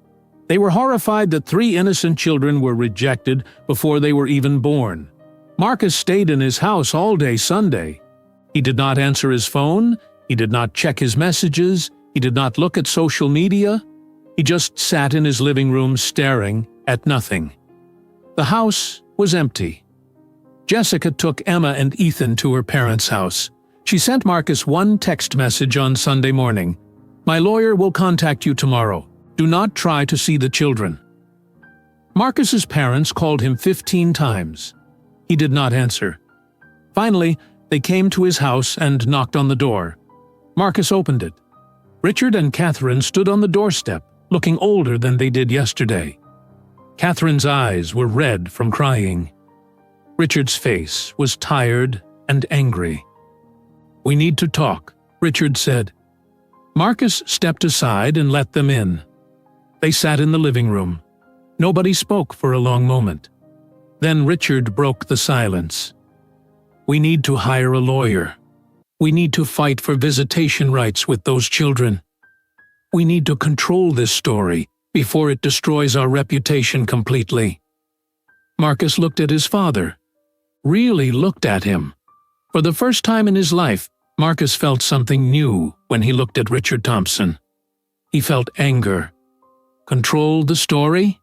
They were horrified that 3 innocent children were rejected before they were even born. Marcus stayed in his house all day Sunday. He did not answer his phone. He did not check his messages. He did not look at social media. He just sat in his living room staring at nothing. The house was empty. Jessica took Emma and Ethan to her parents' house. She sent Marcus one text message on Sunday morning. "My lawyer will contact you tomorrow. Do not try to see the children." Marcus's parents called him 15 times. He did not answer. Finally, they came to his house and knocked on the door. Marcus opened it. Richard and Catherine stood on the doorstep, looking older than they did yesterday. Catherine's eyes were red from crying. Richard's face was tired and angry. "We need to talk," Richard said. Marcus stepped aside and let them in. They sat in the living room. Nobody spoke for a long moment. Then Richard broke the silence. "We need to hire a lawyer. We need to fight for visitation rights with those children. We need to control this story before it destroys our reputation completely." Marcus looked at his father. Really looked at him. For the first time in his life, Marcus felt something new when he looked at Richard Thompson. He felt anger. "Control the story?"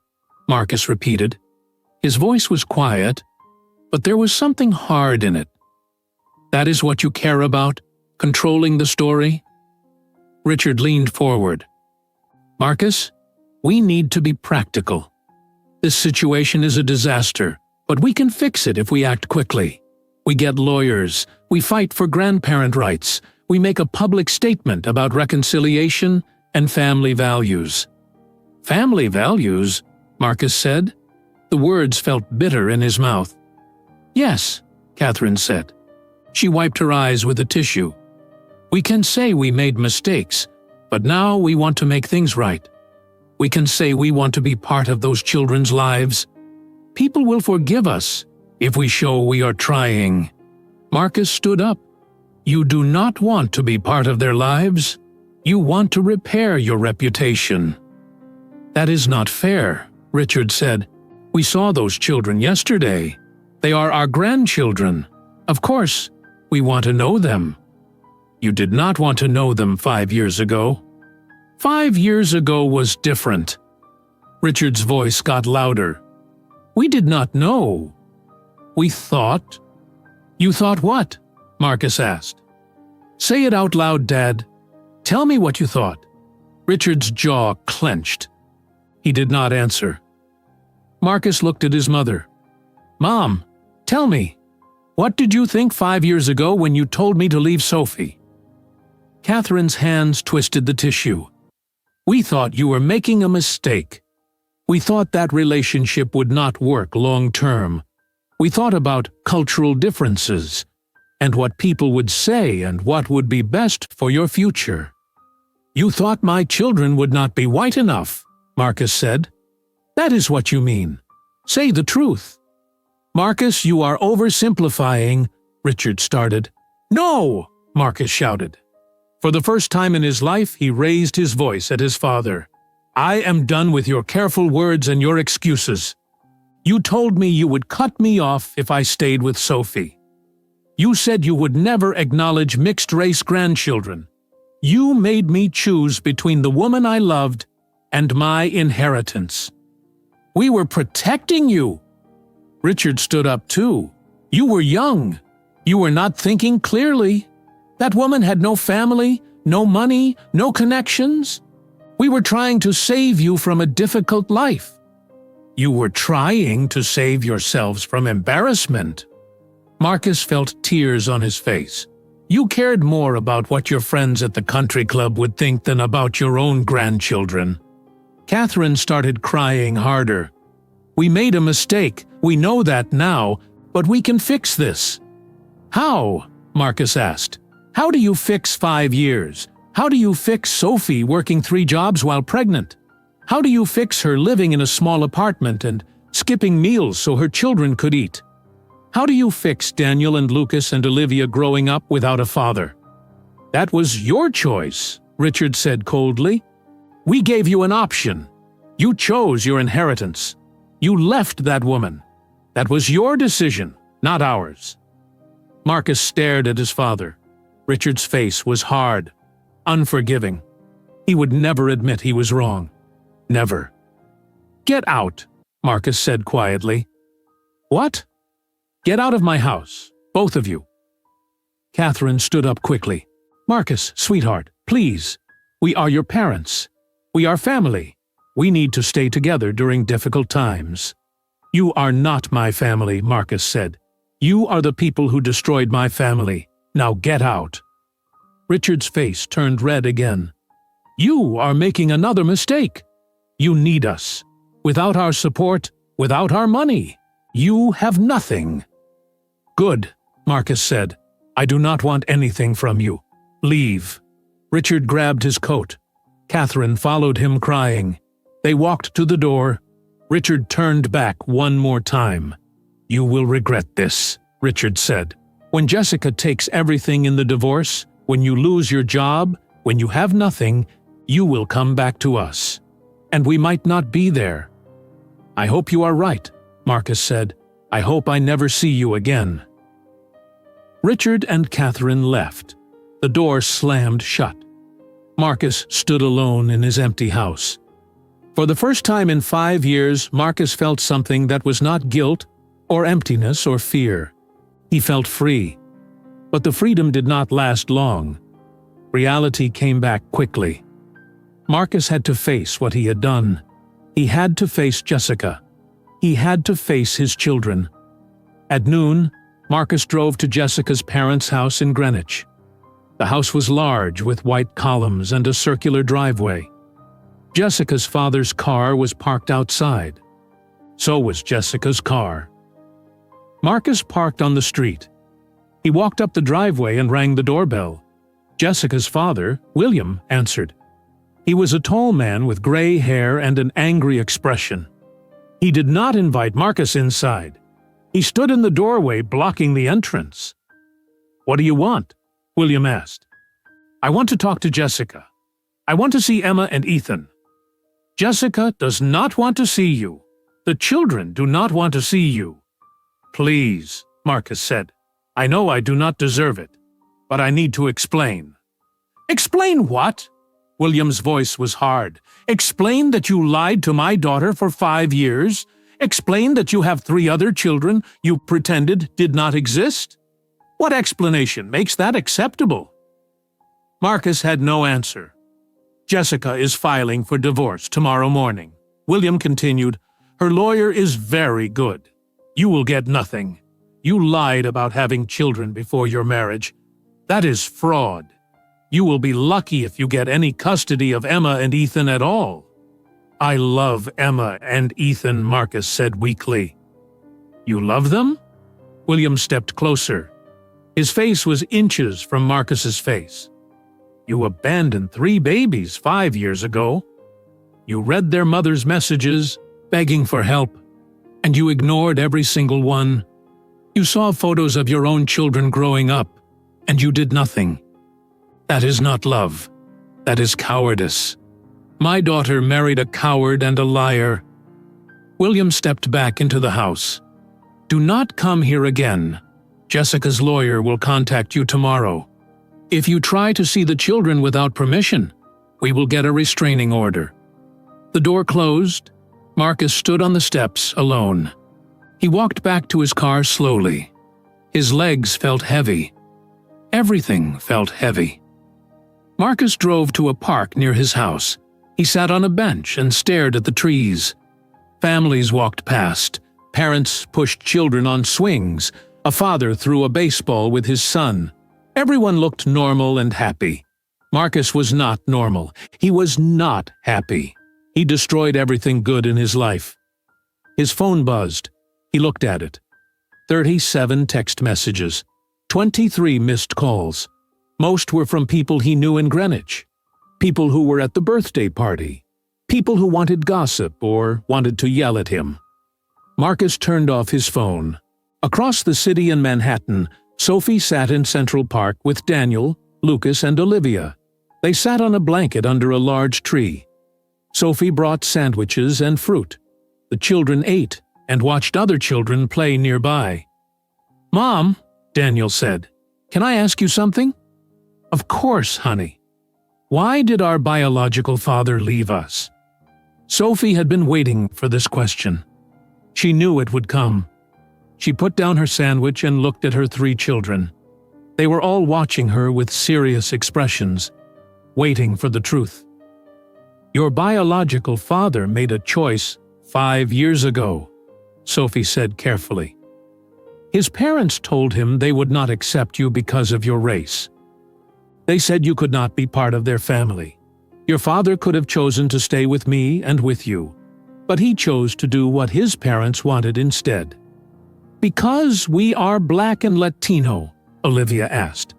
Marcus repeated. His voice was quiet, but there was something hard in it. "That is what you care about? Controlling the story?" Richard leaned forward. "Marcus, we need to be practical. This situation is a disaster, but we can fix it if we act quickly. We get lawyers, we fight for grandparent rights, we make a public statement about reconciliation and family values." "Family values?" Marcus said. The words felt bitter in his mouth. "Yes," Catherine said. She wiped her eyes with a tissue. "We can say we made mistakes, but now we want to make things right. We can say we want to be part of those children's lives. People will forgive us if we show we are trying." Marcus stood up. You do not want to be part of their lives. You want to repair your reputation. That is not fair, Richard said. We saw those children yesterday. They are our grandchildren. Of course, we want to know them. You did not want to know them 5 years ago. 5 years ago was different. Richard's voice got louder. We did not know. We thought. You thought what? Marcus asked. Say it out loud, Dad. Tell me what you thought. Richard's jaw clenched. He did not answer. Marcus looked at his mother. Mom, tell me, what did you think 5 years ago when you told me to leave Sophie? Catherine's hands twisted the tissue. We thought you were making a mistake. We thought that relationship would not work long term. We thought about cultural differences, and what people would say and what would be best for your future. You thought my children would not be white enough, Marcus said. That is what you mean. Say the truth. Marcus, you are oversimplifying, Richard started. No, Marcus shouted. For the first time in his life, he raised his voice at his father. I am done with your careful words and your excuses. You told me you would cut me off if I stayed with Sophie. You said you would never acknowledge mixed-race grandchildren. You made me choose between the woman I loved and my inheritance. We were protecting you. Richard stood up too. You were young. You were not thinking clearly. That woman had no family, no money, no connections. We were trying to save you from a difficult life. You were trying to save yourselves from embarrassment. Marcus felt tears on his face. You cared more about what your friends at the country club would think than about your own grandchildren. Catherine started crying harder. We made a mistake. We know that now, but we can fix this. How? Marcus asked. How do you fix 5 years? How do you fix Sophie working 3 jobs while pregnant? How do you fix her living in a small apartment and skipping meals so her children could eat? How do you fix Daniel and Lucas and Olivia growing up without a father? That was your choice, Richard said coldly. We gave you an option. You chose your inheritance. You left that woman. That was your decision, not ours. Marcus stared at his father. Richard's face was hard, unforgiving. He would never admit he was wrong. Never. Get out, Marcus said quietly. What? Get out of my house, both of you. Catherine stood up quickly. Marcus, sweetheart, please. We are your parents. We are family. We need to stay together during difficult times. You are not my family, Marcus said. You are the people who destroyed my family. Now get out. Richard's face turned red again. You are making another mistake. You need us. Without our support, without our money, you have nothing. Good, Marcus said. I do not want anything from you. Leave. Richard grabbed his coat. Catherine followed him crying. They walked to the door. Richard turned back one more time. You will regret this, Richard said. When Jessica takes everything in the divorce, when you lose your job, when you have nothing, you will come back to us. And we might not be there. I hope you are right, Marcus said. I hope I never see you again. Richard and Catherine left. The door slammed shut. Marcus stood alone in his empty house. For the first time in 5 years, Marcus felt something that was not guilt or emptiness or fear. He felt free. But the freedom did not last long. Reality came back quickly. Marcus had to face what he had done. He had to face Jessica. He had to face his children. At noon, Marcus drove to Jessica's parents' house in Greenwich. The house was large, with white columns and a circular driveway. Jessica's father's car was parked outside. So was Jessica's car. Marcus parked on the street. He walked up the driveway and rang the doorbell. Jessica's father, William, answered. He was a tall man with gray hair and an angry expression. He did not invite Marcus inside. He stood in the doorway blocking the entrance. "What do you want?" William asked. "I want to talk to Jessica. I want to see Emma and Ethan." "Jessica does not want to see you. The children do not want to see you." "Please," Marcus said. "I know I do not deserve it, but I need to explain." "Explain what?" William's voice was hard. "Explain that you lied to my daughter for 5 years? Explain that you have 3 other children you pretended did not exist? What explanation makes that acceptable?" Marcus had no answer. "Jessica is filing for divorce tomorrow morning," William continued. "Her lawyer is very good. You will get nothing. You lied about having children before your marriage. That is fraud. You will be lucky if you get any custody of Emma and Ethan at all." "I love Emma and Ethan," Marcus said weakly. "You love them?" William stepped closer. His face was inches from Marcus's face. "You abandoned 3 babies 5 years ago. You read their mother's messages, begging for help, and you ignored every single one. You saw photos of your own children growing up, and you did nothing. That is not love. That is cowardice. My daughter married a coward and a liar." William stepped back into the house. "Do not come here again. Jessica's lawyer will contact you tomorrow. If you try to see the children without permission, we will get a restraining order." The door closed. Marcus stood on the steps alone. He walked back to his car slowly. His legs felt heavy. Everything felt heavy. Marcus drove to a park near his house. He sat on a bench and stared at the trees. Families walked past. Parents pushed children on swings. A father threw a baseball with his son. Everyone looked normal and happy. Marcus was not normal. He was not happy. He destroyed everything good in his life. His phone buzzed. He looked at it. 37 text messages. 23 missed calls. Most were from people he knew in Greenwich. People who were at the birthday party. People who wanted gossip or wanted to yell at him. Marcus turned off his phone. Across the city in Manhattan, Sophie sat in Central Park with Daniel, Lucas, and Olivia. They sat on a blanket under a large tree. Sophie brought sandwiches and fruit. The children ate and watched other children play nearby. "Mom," Daniel said, "can I ask you something?" "Of course, honey." "Why did our biological father leave us?" Sophie had been waiting for this question. She knew it would come. She put down her sandwich and looked at her 3 children. They were all watching her with serious expressions, waiting for the truth. "Your biological father made a choice 5 years ago," Sophie said carefully. "His parents told him they would not accept you because of your race. They said you could not be part of their family. Your father could have chosen to stay with me and with you, but he chose to do what his parents wanted instead." "Because we are Black and Latino?" Olivia asked.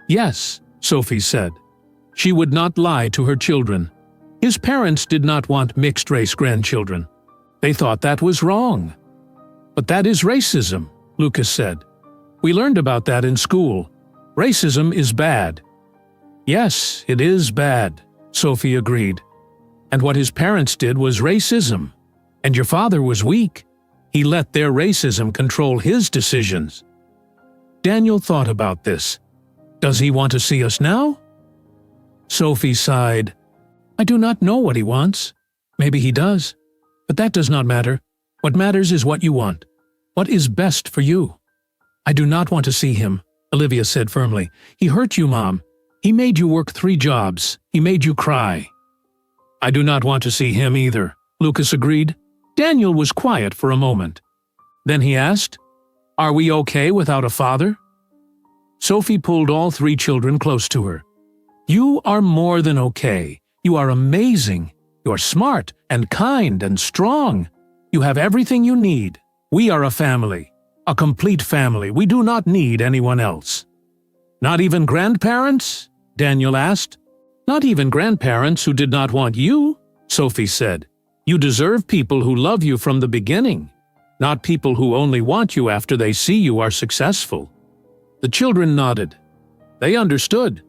"Yes," Sophie said. She would not lie to her children. His parents did not want mixed-race grandchildren. They thought that was wrong. "But that is racism," Lucas said. "We learned about that in school. Racism is bad." "Yes, it is bad," Sophie agreed. "And what his parents did was racism. And your father was weak. He let their racism control his decisions." Daniel thought about this. "Does he want to see us now?" Sophie sighed. "I do not know what he wants. Maybe he does. But that does not matter. What matters is what you want. What is best for you." "I do not want to see him," Olivia said firmly. "He hurt you, Mom. He made you work 3 jobs. He made you cry." "I do not want to see him either," Lucas agreed. Daniel was quiet for a moment. Then he asked, "Are we okay without a father?" Sophie pulled all 3 children close to her. "You are more than okay. You are amazing. You are smart and kind and strong. You have everything you need. We are a family, a complete family. We do not need anyone else." "Not even grandparents?" Daniel asked. "Not even grandparents who did not want you," Sophie said. "You deserve people who love you from the beginning, not people who only want you after they see you are successful." The children nodded. They understood.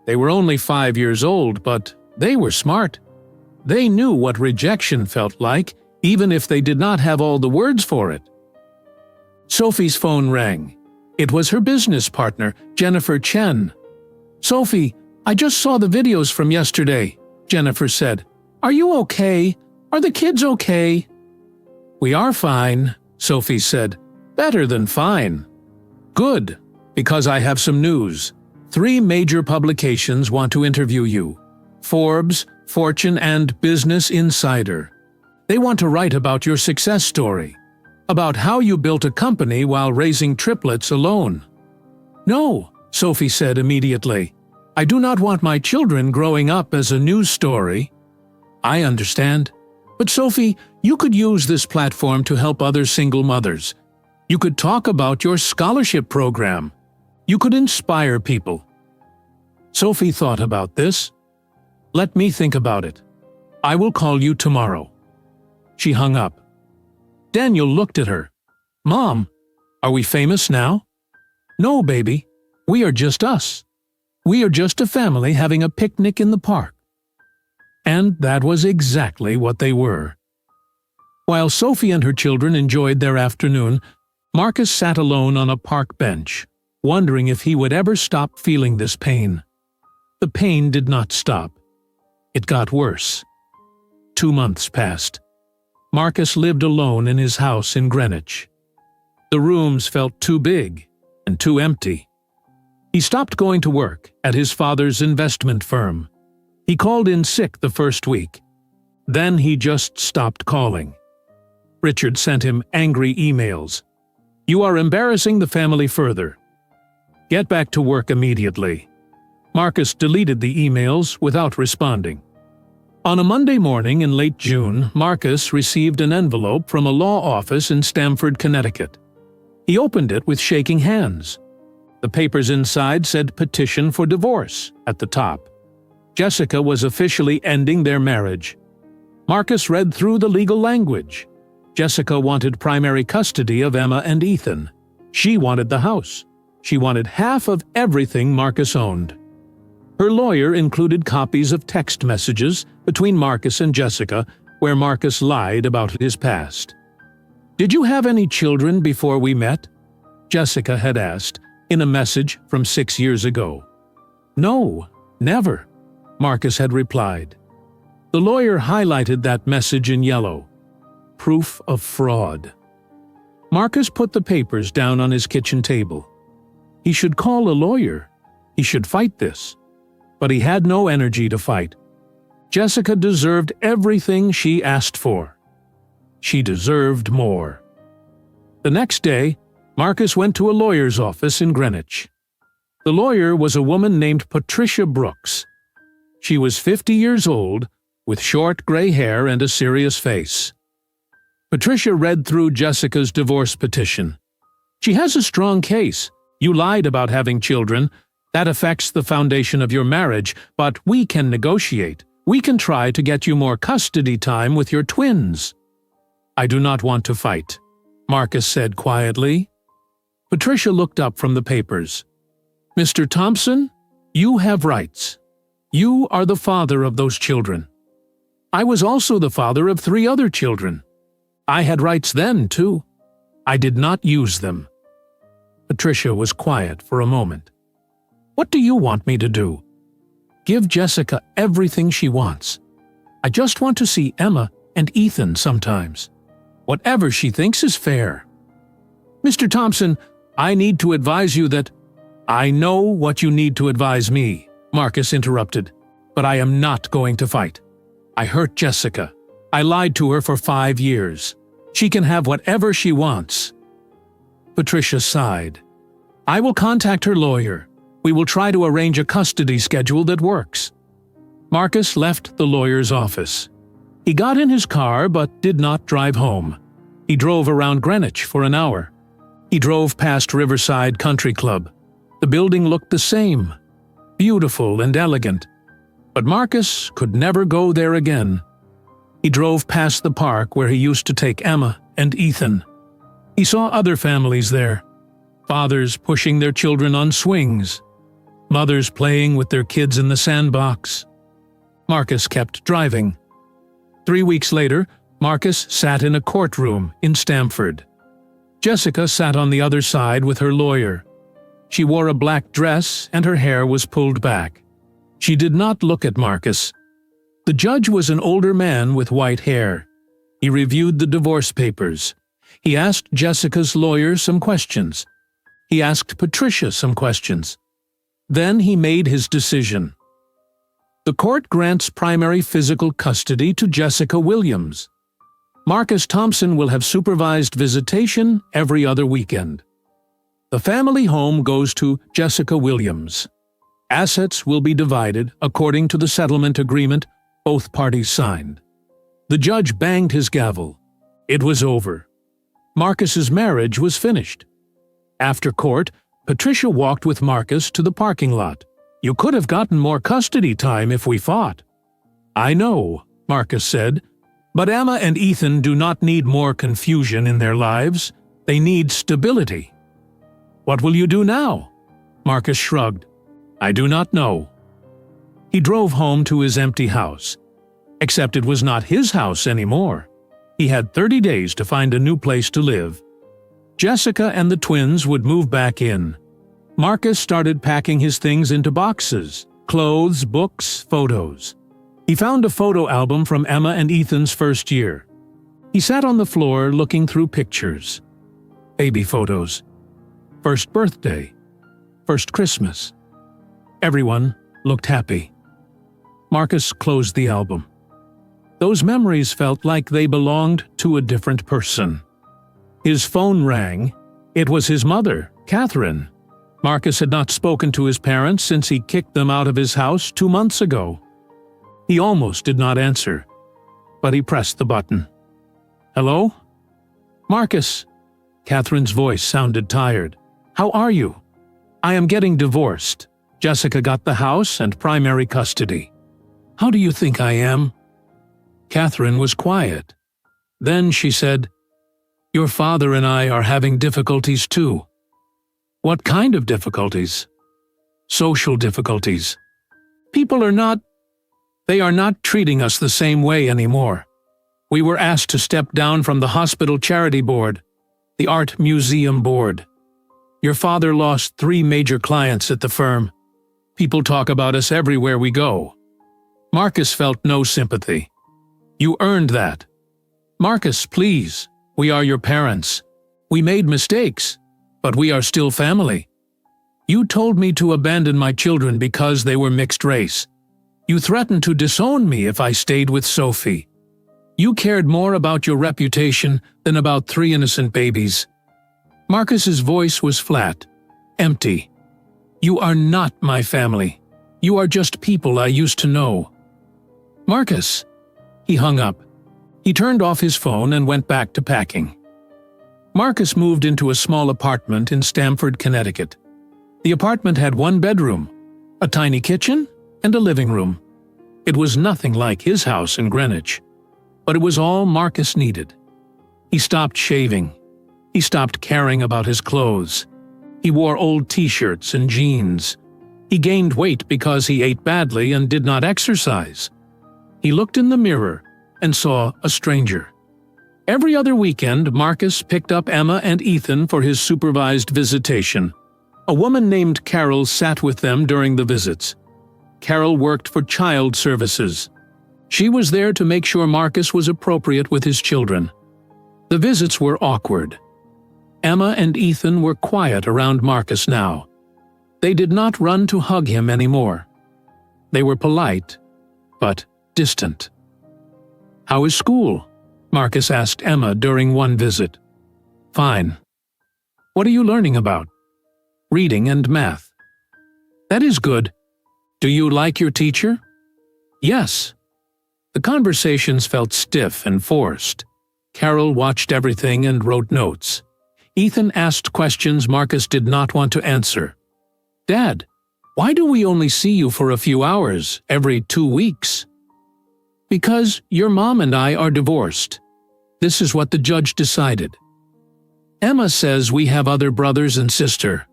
They were only 5 years old, but they were smart. They knew what rejection felt like, even if they did not have all the words for it. Sophie's phone rang. It was her business partner, Jennifer Chen. "Sophie, I just saw the videos from yesterday," Jennifer said. "Are you okay? Are the kids okay?" "We are fine," Sophie said. "Better than fine." "Good, because I have some news. 3 major publications want to interview you: Forbes, Fortune, and Business Insider. They want to write about your success story, about how you built a company while raising triplets alone." "No," Sophie said immediately. "I do not want my children growing up as a news story." "I understand. But Sophie, you could use this platform to help other single mothers. You could talk about your scholarship program. You could inspire people." Sophie thought about this. "Let me think about it. I will call you tomorrow." She hung up. Daniel looked at her. "Mom, are we famous now?" "No, baby. We are just us. We are just a family having a picnic in the park." And that was exactly what they were. While Sophie and her children enjoyed their afternoon, Marcus sat alone on a park bench, wondering if he would ever stop feeling this pain. The pain did not stop. It got worse. 2 months passed. Marcus lived alone in his house in Greenwich. The rooms felt too big and too empty. He stopped going to work at his father's investment firm. He called in sick the first week. Then he just stopped calling. Richard sent him angry emails. "You are embarrassing the family further. Get back to work immediately." Marcus deleted the emails without responding. On a Monday morning in late June, Marcus received an envelope from a law office in Stamford, Connecticut. He opened it with shaking hands. The papers inside said "Petition for Divorce" at the top. Jessica was officially ending their marriage. Marcus read through the legal language. Jessica wanted primary custody of Emma and Ethan. She wanted the house. She wanted half of everything Marcus owned. Her lawyer included copies of text messages between Marcus and Jessica where Marcus lied about his past. "Did you have any children before we met?" Jessica had asked in a message from 6 years ago. "No, never," Marcus had replied. The lawyer highlighted that message in yellow. Proof of fraud. Marcus put the papers down on his kitchen table. He should call a lawyer. He should fight this. But he had no energy to fight. Jessica deserved everything she asked for. She deserved more. The next day, Marcus went to a lawyer's office in Greenwich. The lawyer was a woman named Patricia Brooks. She was 50 years old, with short gray hair and a serious face. Patricia read through Jessica's divorce petition. "She has a strong case. You lied about having children. That affects the foundation of your marriage, but we can negotiate. We can try to get you more custody time with your twins." "I do not want to fight," Marcus said quietly. Patricia looked up from the papers. "Mr. Thompson, you have rights. You are the father of those children. I was also the father of 3 other children. I had rights then, too. I did not use them." Patricia was quiet for a moment. "What do you want me to do?" "Give Jessica everything she wants. I just want to see Emma and Ethan sometimes. Whatever she thinks is fair." "Mr. Thompson, I need to advise you that—" "I know what you need to advise me," Marcus interrupted, "but I am not going to fight. I hurt Jessica. I lied to her for 5 years. She can have whatever she wants." Patricia sighed. "I will contact her lawyer. We will try to arrange a custody schedule that works." Marcus left the lawyer's office. He got in his car but did not drive home. He drove around Greenwich for an hour. He drove past Riverside Country Club. The building looked the same, beautiful and elegant. But Marcus could never go there again. He drove past the park where he used to take Emma and Ethan. He saw other families there. fathers pushing their children on swings, mothers playing with their kids in the sandbox. Marcus kept driving. 3 weeks later, Marcus sat in a courtroom in Stamford. Jessica sat on the other side with her lawyer. She wore a black dress and her hair was pulled back. She did not look at Marcus. The judge was an older man with white hair. He reviewed the divorce papers. He asked Jessica's lawyer some questions. He asked Patricia some questions. Then he made his decision. The court grants primary physical custody to Jessica Williams. Marcus Thompson will have supervised visitation every other weekend. The family home goes to Jessica Williams. Assets will be divided according to the settlement agreement both parties signed. The judge banged his gavel. It was over. Marcus's marriage was finished. After court, Patricia walked with Marcus to the parking lot. "You could have gotten more custody time if we fought." "I know," Marcus said, "but Emma and Ethan do not need more confusion in their lives. They need stability." "What will you do now?" Marcus shrugged. "I do not know." He drove home to his empty house. Except it was not his house anymore. He had 30 days to find a new place to live. Jessica and the twins would move back in. Marcus started packing his things into boxes: clothes, books, photos. He found a photo album from Emma and Ethan's first year. He sat on the floor looking through pictures. Baby photos. First birthday. First Christmas. Everyone looked happy. Marcus closed the album. Those memories felt like they belonged to a different person. His phone rang. It was his mother, Catherine. Marcus had not spoken to his parents since he kicked them out of his house 2 months ago. He almost did not answer, but he pressed the button. "Hello?" "Marcus." Catherine's voice sounded tired. "How are you?" "I am getting divorced. Jessica got the house and primary custody." "How do you think I am?" Catherine was quiet. Then she said, "Your father and I are having difficulties too." "What kind of difficulties?" "Social difficulties. People are not treating us the same way anymore. We were asked to step down from the hospital charity board, the art museum board. Your father lost 3 major clients at the firm. People talk about us everywhere we go." Marcus felt no sympathy. "You earned that." "Marcus, please. We are your parents. We made mistakes, but we are still family. You told me to abandon my children because they were mixed race. You threatened to disown me if I stayed with Sophie. You cared more about your reputation than about 3 innocent babies." Marcus's voice was flat, empty. "You are not my family. You are just people I used to know." "Marcus." He hung up. He turned off his phone and went back to packing. Marcus moved into a small apartment in Stamford, Connecticut. The apartment had 1 bedroom, a tiny kitchen, and a living room. It was nothing like his house in Greenwich, but it was all Marcus needed. He stopped shaving. He stopped caring about his clothes. He wore old t-shirts and jeans. He gained weight because he ate badly and did not exercise. He looked in the mirror and saw a stranger. Every other weekend, Marcus picked up Emma and Ethan for his supervised visitation. A woman named Carol sat with them during the visits. Carol worked for child services. She was there to make sure Marcus was appropriate with his children. The visits were awkward. Emma and Ethan were quiet around Marcus now. They did not run to hug him anymore. They were polite, but distant. "How is school?" Marcus asked Emma during one visit. "Fine." "What are you learning about?" "Reading and math." "That is good. Do you like your teacher?" "Yes." The conversations felt stiff and forced. Carol watched everything and wrote notes. Ethan asked questions Marcus did not want to answer. "Dad, why do we only see you for a few hours every 2 weeks?" "Because your mom and I are divorced. This is what the judge decided." Emma says we have other brothers and sister.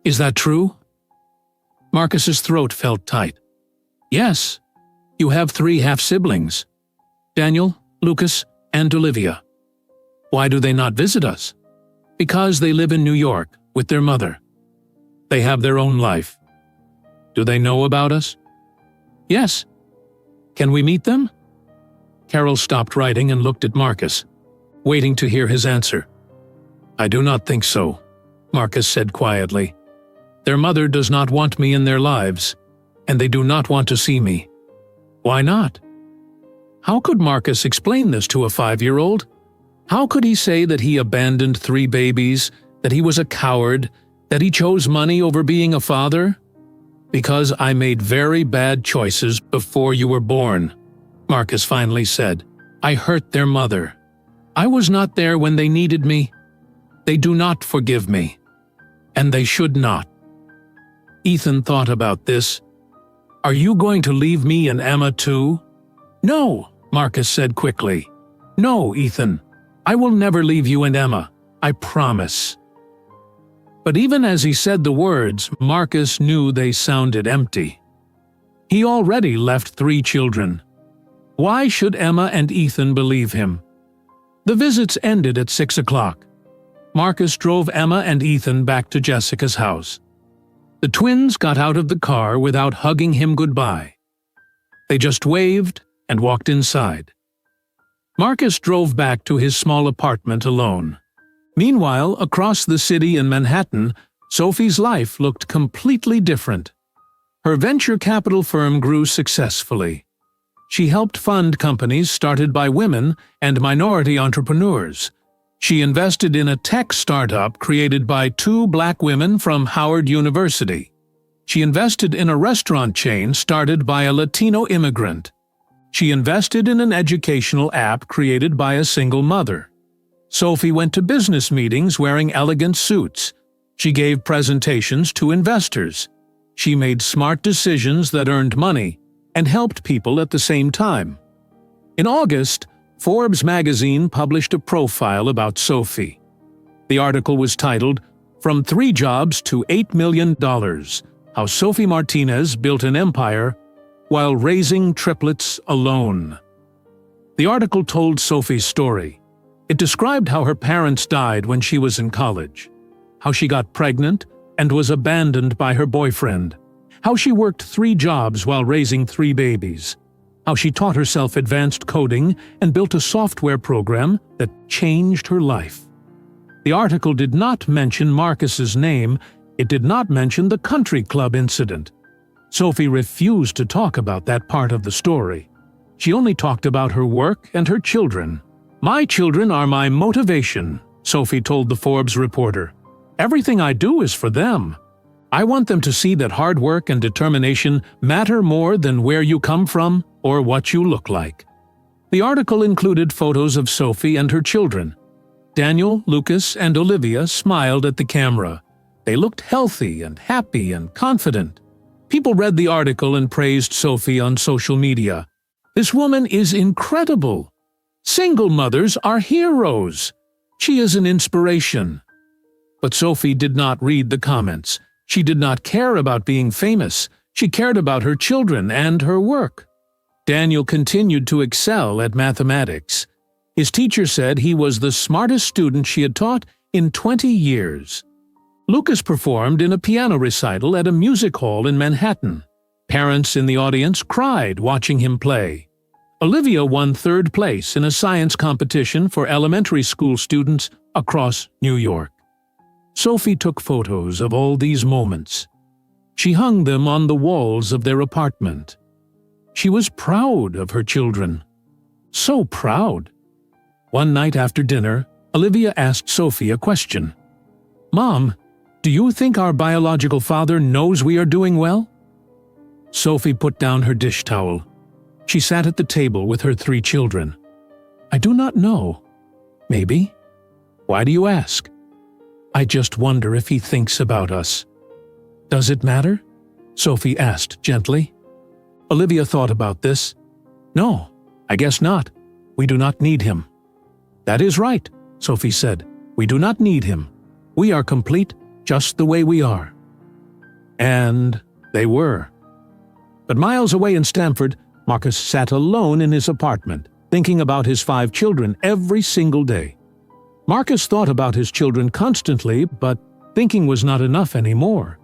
Is that true? Marcus's throat felt tight. Yes, you have 3 half-siblings, Daniel, Lucas, and Olivia. Why do they not visit us? Because they live in New York with their mother. They have their own life. Do they know about us? Yes. Can we meet them? Carol stopped writing and looked at Marcus, waiting to hear his answer. I do not think so, Marcus said quietly. Their mother does not want me in their lives, and they do not want to see me. Why not? How could Marcus explain this to a 5-year-old? How could he say that he abandoned 3 babies, that he was a coward, that he chose money over being a father? Because I made very bad choices before you were born, Marcus finally said. I hurt their mother. I was not there when they needed me. They do not forgive me, and they should not. Ethan thought about this. Are you going to leave me and Emma too? No, Marcus said quickly. No, Ethan. I will never leave you and Emma. I promise. But even as he said the words, Marcus knew they sounded empty. He already left 3 children. Why should Emma and Ethan believe him? The visits ended at 6 o'clock. Marcus drove Emma and Ethan back to Jessica's house. The twins got out of the car without hugging him goodbye. They just waved and walked inside. Marcus drove back to his small apartment alone. Meanwhile, across the city in Manhattan, Sophie's life looked completely different. Her venture capital firm grew successfully. She helped fund companies started by women and minority entrepreneurs. She invested in a tech startup created by 2 Black women from Howard University. She invested in a restaurant chain started by a Latino immigrant. She invested in an educational app created by a single mother. Sophie went to business meetings wearing elegant suits. She gave presentations to investors. She made smart decisions that earned money and helped people at the same time. In August, Forbes magazine published a profile about Sophie. The article was titled, From 3 Jobs to $8 Million, How Sophie Martinez Built an Empire While Raising Triplets Alone. The article told Sophie's story. It described how her parents died when she was in college, how she got pregnant and was abandoned by her boyfriend, how she worked 3 jobs while raising 3 babies, how she taught herself advanced coding and built a software program that changed her life. The article did not mention Marcus's name. It did not mention the country club incident. Sophie refused to talk about that part of the story. She only talked about her work and her children. My children are my motivation, Sophie told the Forbes reporter. Everything I do is for them. I want them to see that hard work and determination matter more than where you come from or what you look like. The article included photos of Sophie and her children. Daniel, Lucas, and Olivia smiled at the camera. They looked healthy and happy and confident. People read the article and praised Sophie on social media. This woman is incredible. Single mothers are heroes. She is an inspiration. But Sophie did not read the comments. She did not care about being famous. She cared about her children and her work. Daniel continued to excel at mathematics. His teacher said he was the smartest student she had taught in 20 years. Lucas performed in a piano recital at a music hall in Manhattan. Parents in the audience cried watching him play. Olivia won 3rd place in a science competition for elementary school students across New York. Sophie took photos of all these moments. She hung them on the walls of their apartment. She was proud of her children. So proud. One night after dinner, Olivia asked Sophie a question. Mom, do you think our biological father knows we are doing well? Sophie put down her dish towel. She sat at the table with her 3 children. I do not know. Maybe. Why do you ask? I just wonder if he thinks about us. Does it matter? Sophie asked gently. Olivia thought about this. No, I guess not. We do not need him. That is right, Sophie said. We do not need him. We are complete just the way we are." And they were. But miles away in Stamford, Marcus sat alone in his apartment, thinking about his 5 children every single day. Marcus thought about his children constantly, but thinking was not enough anymore.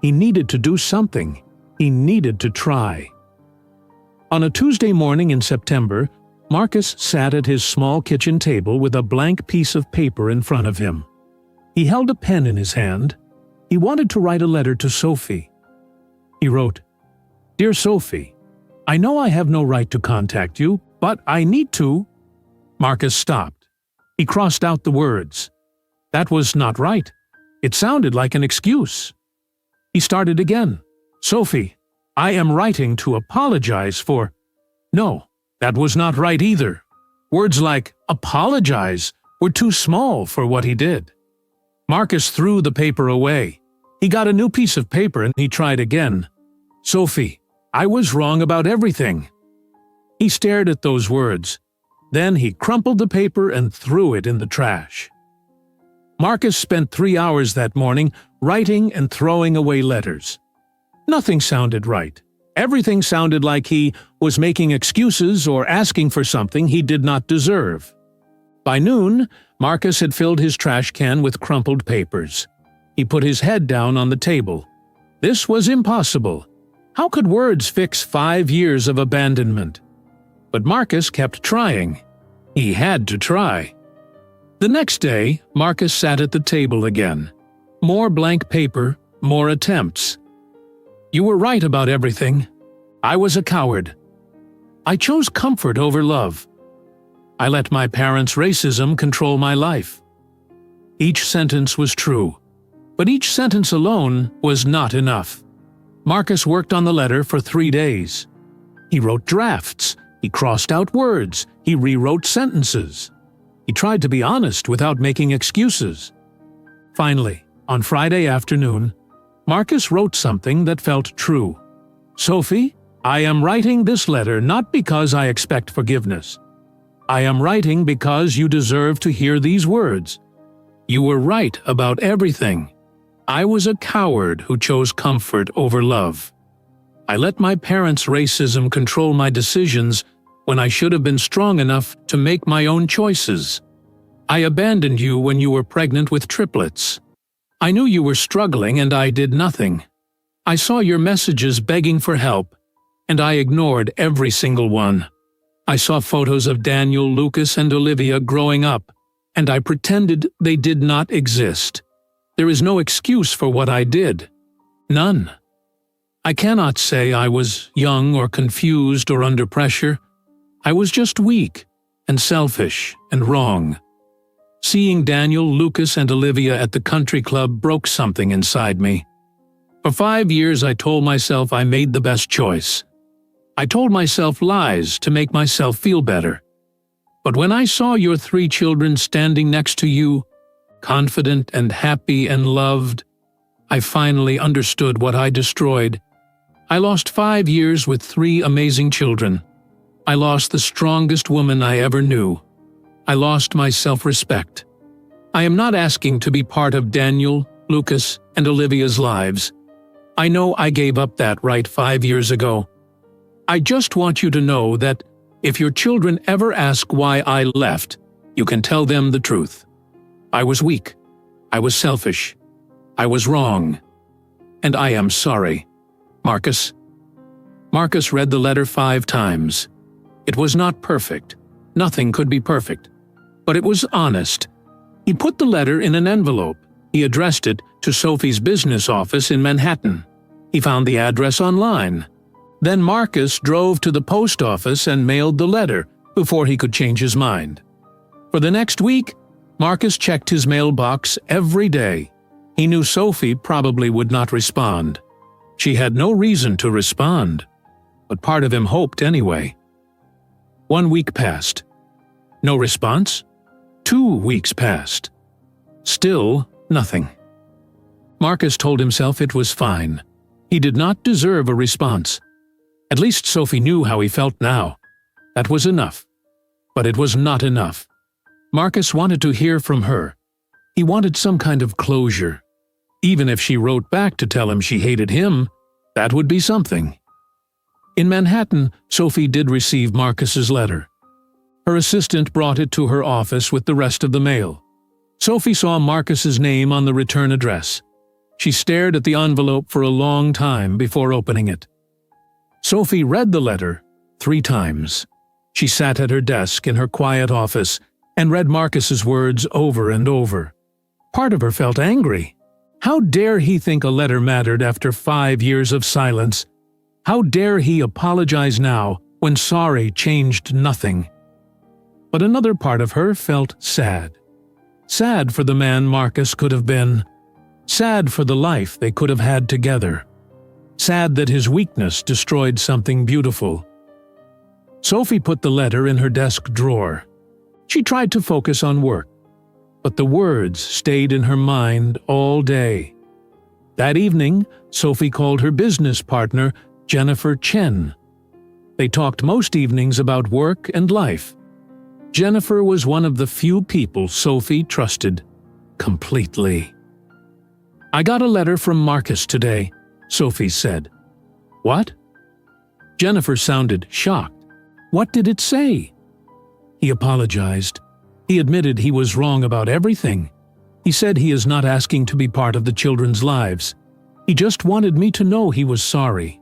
He needed to do something. He needed to try. On a Tuesday morning in September, Marcus sat at his small kitchen table with a blank piece of paper in front of him. He held a pen in his hand. He wanted to write a letter to Sophie. He wrote, "Dear Sophie, I know I have no right to contact you, but I need to." Marcus stopped. He crossed out the words. That was not right. It sounded like an excuse. He started again. "Sophie, I am writing to apologize for—" No, that was not right either. Words like apologize were too small for what he did. Marcus threw the paper away. He got a new piece of paper and he tried again. "Sophie, I was wrong about everything." He stared at those words. Then he crumpled the paper and threw it in the trash. Marcus spent 3 hours that morning writing and throwing away letters. Nothing sounded right. Everything sounded like he was making excuses or asking for something he did not deserve. By noon, Marcus had filled his trash can with crumpled papers. He put his head down on the table. This was impossible. How could words fix 5 years of abandonment? But Marcus kept trying. He had to try. The next day, Marcus sat at the table again. More blank paper, more attempts. "You were right about everything. I was a coward. I chose comfort over love. I let my parents' racism control my life." Each sentence was true, but each sentence alone was not enough. Marcus worked on the letter for 3 days. He wrote drafts. He crossed out words. He rewrote sentences. He tried to be honest without making excuses. Finally, on Friday afternoon, Marcus wrote something that felt true. "Sophie, I am writing this letter not because I expect forgiveness. I am writing because you deserve to hear these words. You were right about everything. I was a coward who chose comfort over love. I let my parents' racism control my decisions when I should have been strong enough to make my own choices. I abandoned you when you were pregnant with triplets. I knew you were struggling and I did nothing. I saw your messages begging for help, and I ignored every single one. I saw photos of Daniel, Lucas, and Olivia growing up, and I pretended they did not exist. There is no excuse for what I did. None. I cannot say I was young or confused or under pressure. I was just weak and selfish and wrong. Seeing Daniel, Lucas, and Olivia at the country club broke something inside me. For 5 years I told myself I made the best choice. I told myself lies to make myself feel better. But when I saw your 3 children standing next to you, confident and happy and loved, I finally understood what I destroyed. I lost 5 years with 3 amazing children. I lost the strongest woman I ever knew. I lost my self-respect. I am not asking to be part of Daniel, Lucas, and Olivia's lives. I know I gave up that right 5 years ago. I just want you to know that if your children ever ask why I left, you can tell them the truth. I was weak. I was selfish. I was wrong. And I am sorry. Marcus. Marcus read the letter 5 times. It was not perfect. Nothing could be perfect. But it was honest. He put the letter in an envelope. He addressed it to Sophie's business office in Manhattan. He found the address online. Then Marcus drove to the post office and mailed the letter before he could change his mind. For the next week, Marcus checked his mailbox every day. He knew Sophie probably would not respond. She had no reason to respond, but part of him hoped anyway. 1 week passed. No response. 2 weeks passed. Still nothing. Marcus told himself it was fine. He did not deserve a response. At least Sophie knew how he felt now. That was enough. But it was not enough. Marcus wanted to hear from her. He wanted some kind of closure. Even if she wrote back to tell him she hated him, that would be something. In Manhattan, Sophie did receive Marcus's letter. Her assistant brought it to her office with the rest of the mail. Sophie saw Marcus's name on the return address. She stared at the envelope for a long time before opening it. Sophie read the letter 3 times. She sat at her desk in her quiet office and read Marcus's words over and over. Part of her felt angry. How dare he think a letter mattered after 5 years of silence? How dare he apologize now when sorry changed nothing? But another part of her felt sad. Sad for the man Marcus could have been. Sad for the life they could have had together. Sad that his weakness destroyed something beautiful. Sophie put the letter in her desk drawer. She tried to focus on work, but the words stayed in her mind all day. That evening, Sophie called her business partner, Jennifer Chen. They talked most evenings about work and life. Jennifer was one of the few people Sophie trusted completely. "I got a letter from Marcus today," Sophie said. "What?" Jennifer sounded shocked. "What did it say?" He apologized. He admitted he was wrong about everything. He said he is not asking to be part of the children's lives. He just wanted me to know he was sorry.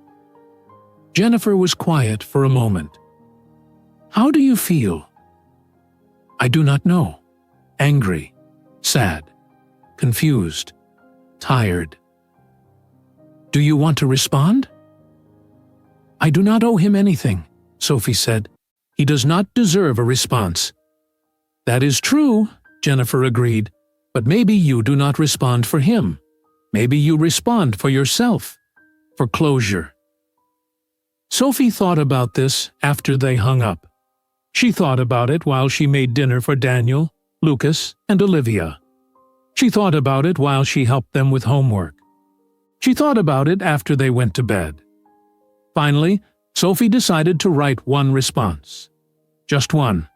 Jennifer was quiet for a moment. "How do you feel?" "I do not know. Angry, sad, confused, tired." "Do you want to respond?" "I do not owe him anything," Sophie said. "He does not deserve a response." "That is true," Jennifer agreed, "but maybe you do not respond for him. Maybe you respond for yourself, for closure." Sophie thought about this after they hung up. She thought about it while she made dinner for Daniel, Lucas, and Olivia. She thought about it while she helped them with homework. She thought about it after they went to bed. Finally, Sophie decided to write one response. Just one.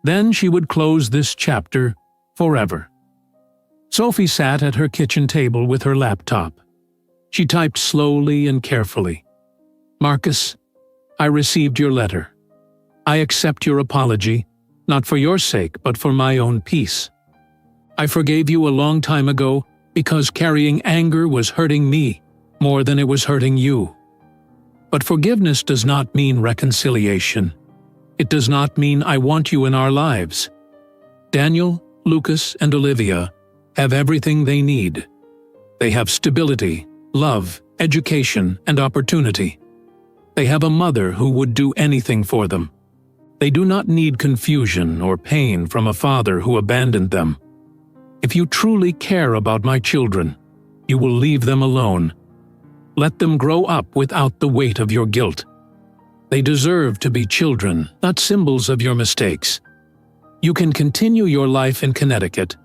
Then she would close this chapter forever. Sophie sat at her kitchen table with her laptop. She typed slowly and carefully. "Marcus, I received your letter. I accept your apology, not for your sake, but for my own peace. I forgave you a long time ago because carrying anger was hurting me more than it was hurting you. But forgiveness does not mean reconciliation. It does not mean I want you in our lives. Daniel, Lucas, and Olivia have everything they need. They have stability, love, education, and opportunity. They have a mother who would do anything for them. They do not need confusion or pain from a father who abandoned them. If you truly care about my children, you will leave them alone. Let them grow up without the weight of your guilt. They deserve to be children, not symbols of your mistakes. You can continue your life in Connecticut,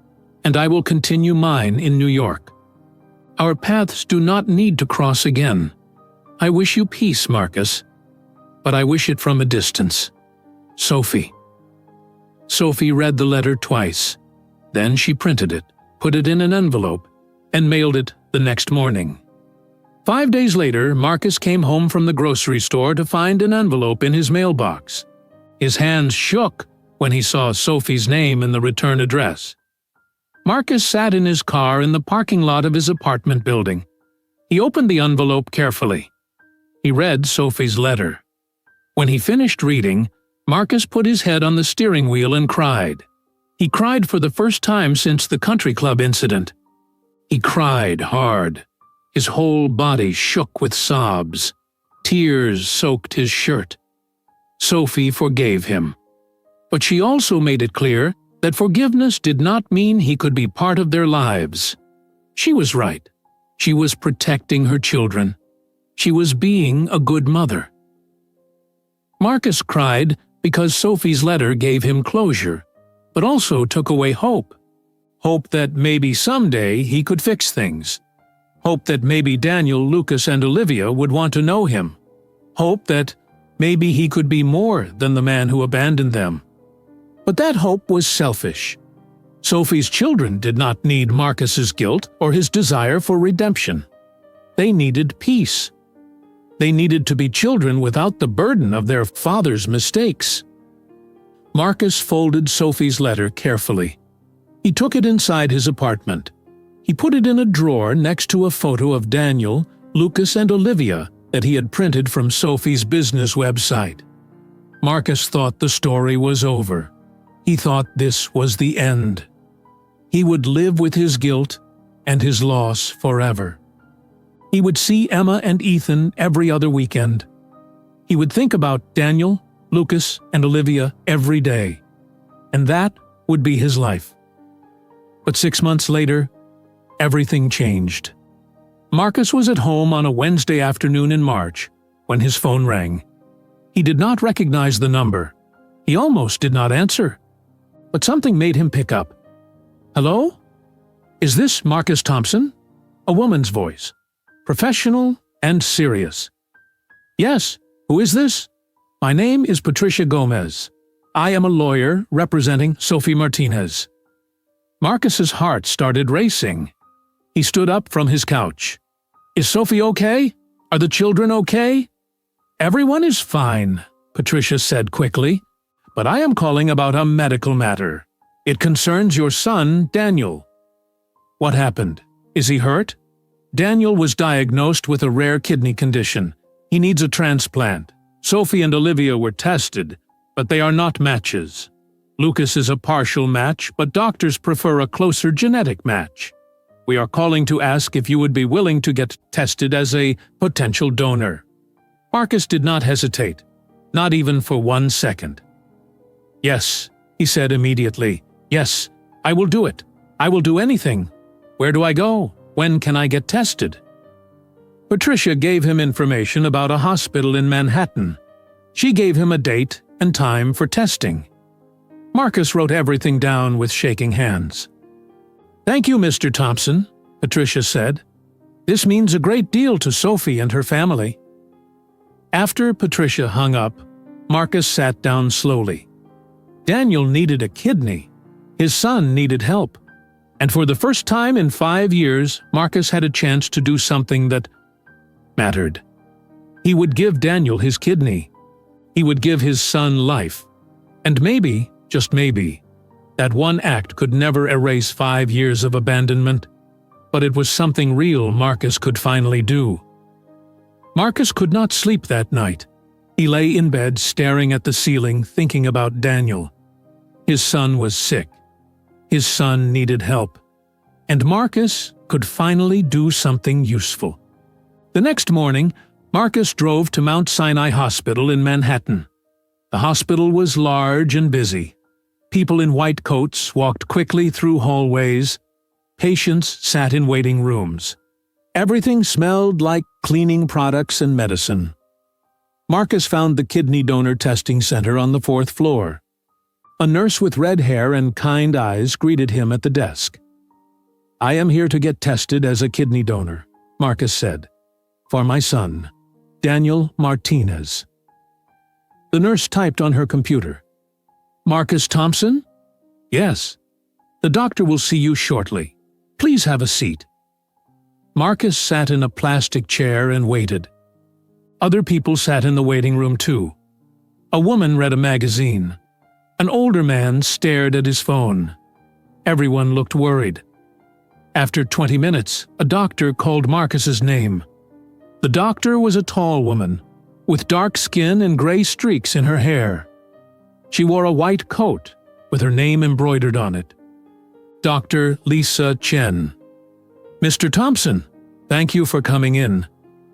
and I will continue mine in New York. Our paths do not need to cross again. I wish you peace, Marcus, but I wish it from a distance. Sophie." Sophie read the letter twice. Then she printed it, put it in an envelope, and mailed it the next morning. 5 days later, Marcus came home from the grocery store to find an envelope in his mailbox. His hands shook when he saw Sophie's name in the return address. Marcus sat in his car in the parking lot of his apartment building. He opened the envelope carefully. He read Sophie's letter. When he finished reading, Marcus put his head on the steering wheel and cried. He cried for the first time since the country club incident. He cried hard. His whole body shook with sobs. Tears soaked his shirt. Sophie forgave him. But she also made it clear that forgiveness did not mean he could be part of their lives. She was right. She was protecting her children. She was being a good mother. Marcus cried because Sophie's letter gave him closure, but also took away hope. Hope that maybe someday he could fix things. Hope that maybe Daniel, Lucas, and Olivia would want to know him. Hope that maybe he could be more than the man who abandoned them. But that hope was selfish. Sophie's children did not need Marcus's guilt or his desire for redemption. They needed peace. They needed to be children without the burden of their father's mistakes. Marcus folded Sophie's letter carefully. He took it inside his apartment. He put it in a drawer next to a photo of Daniel, Lucas, and Olivia that he had printed from Sophie's business website. Marcus thought the story was over. He thought this was the end. He would live with his guilt and his loss forever. He would see Emma and Ethan every other weekend. He would think about Daniel, Lucas, and Olivia every day. And that would be his life. But 6 months later, everything changed. Marcus was at home on a Wednesday afternoon in March when his phone rang. He did not recognize the number. He almost did not answer. But something made him pick up. "Hello? Is this Marcus Thompson?" A woman's voice, professional and serious. "Yes, who is this?" "My name is Patricia Gomez. I am a lawyer representing Sophie Martinez." Marcus's heart started racing. He stood up from his couch. "Is Sophie okay? Are the children okay?" "Everyone is fine," Patricia said quickly. "But I am calling about a medical matter. It concerns your son, Daniel." "What happened? Is he hurt?" "Daniel was diagnosed with a rare kidney condition. He needs a transplant. Sophie and Olivia were tested, but they are not matches. Lucas is a partial match, but doctors prefer a closer genetic match. We are calling to ask if you would be willing to get tested as a potential donor." Marcus did not hesitate, not even for 1 second. "Yes," he said immediately. "Yes, I will do it. I will do anything. Where do I go? When can I get tested?" Patricia gave him information about a hospital in Manhattan. She gave him a date and time for testing. Marcus wrote everything down with shaking hands. "Thank you, Mr. Thompson," Patricia said. "This means a great deal to Sophie and her family." After Patricia hung up, Marcus sat down slowly. Daniel needed a kidney. His son needed help. And for the first time in 5 years, Marcus had a chance to do something that mattered. He would give Daniel his kidney. He would give his son life. And maybe, just maybe, that one act could never erase 5 years of abandonment, but it was something real Marcus could finally do. Marcus could not sleep that night. He lay in bed staring at the ceiling, thinking about Daniel. His son was sick. His son needed help. And Marcus could finally do something useful. The next morning, Marcus drove to Mount Sinai Hospital in Manhattan. The hospital was large and busy. People in white coats walked quickly through hallways. Patients sat in waiting rooms. Everything smelled like cleaning products and medicine. Marcus found the kidney donor testing center on the 4th floor. A nurse with red hair and kind eyes greeted him at the desk. "I am here to get tested as a kidney donor," Marcus said. "For my son, Daniel Martinez." The nurse typed on her computer. "Marcus Thompson?" "Yes." "The doctor will see you shortly. Please have a seat." Marcus sat in a plastic chair and waited. Other people sat in the waiting room too. A woman read a magazine. An older man stared at his phone. Everyone looked worried. After 20 minutes, a doctor called Marcus's name. The doctor was a tall woman, with dark skin and gray streaks in her hair. She wore a white coat, with her name embroidered on it. Dr. Lisa Chen. "Mr. Thompson, thank you for coming in.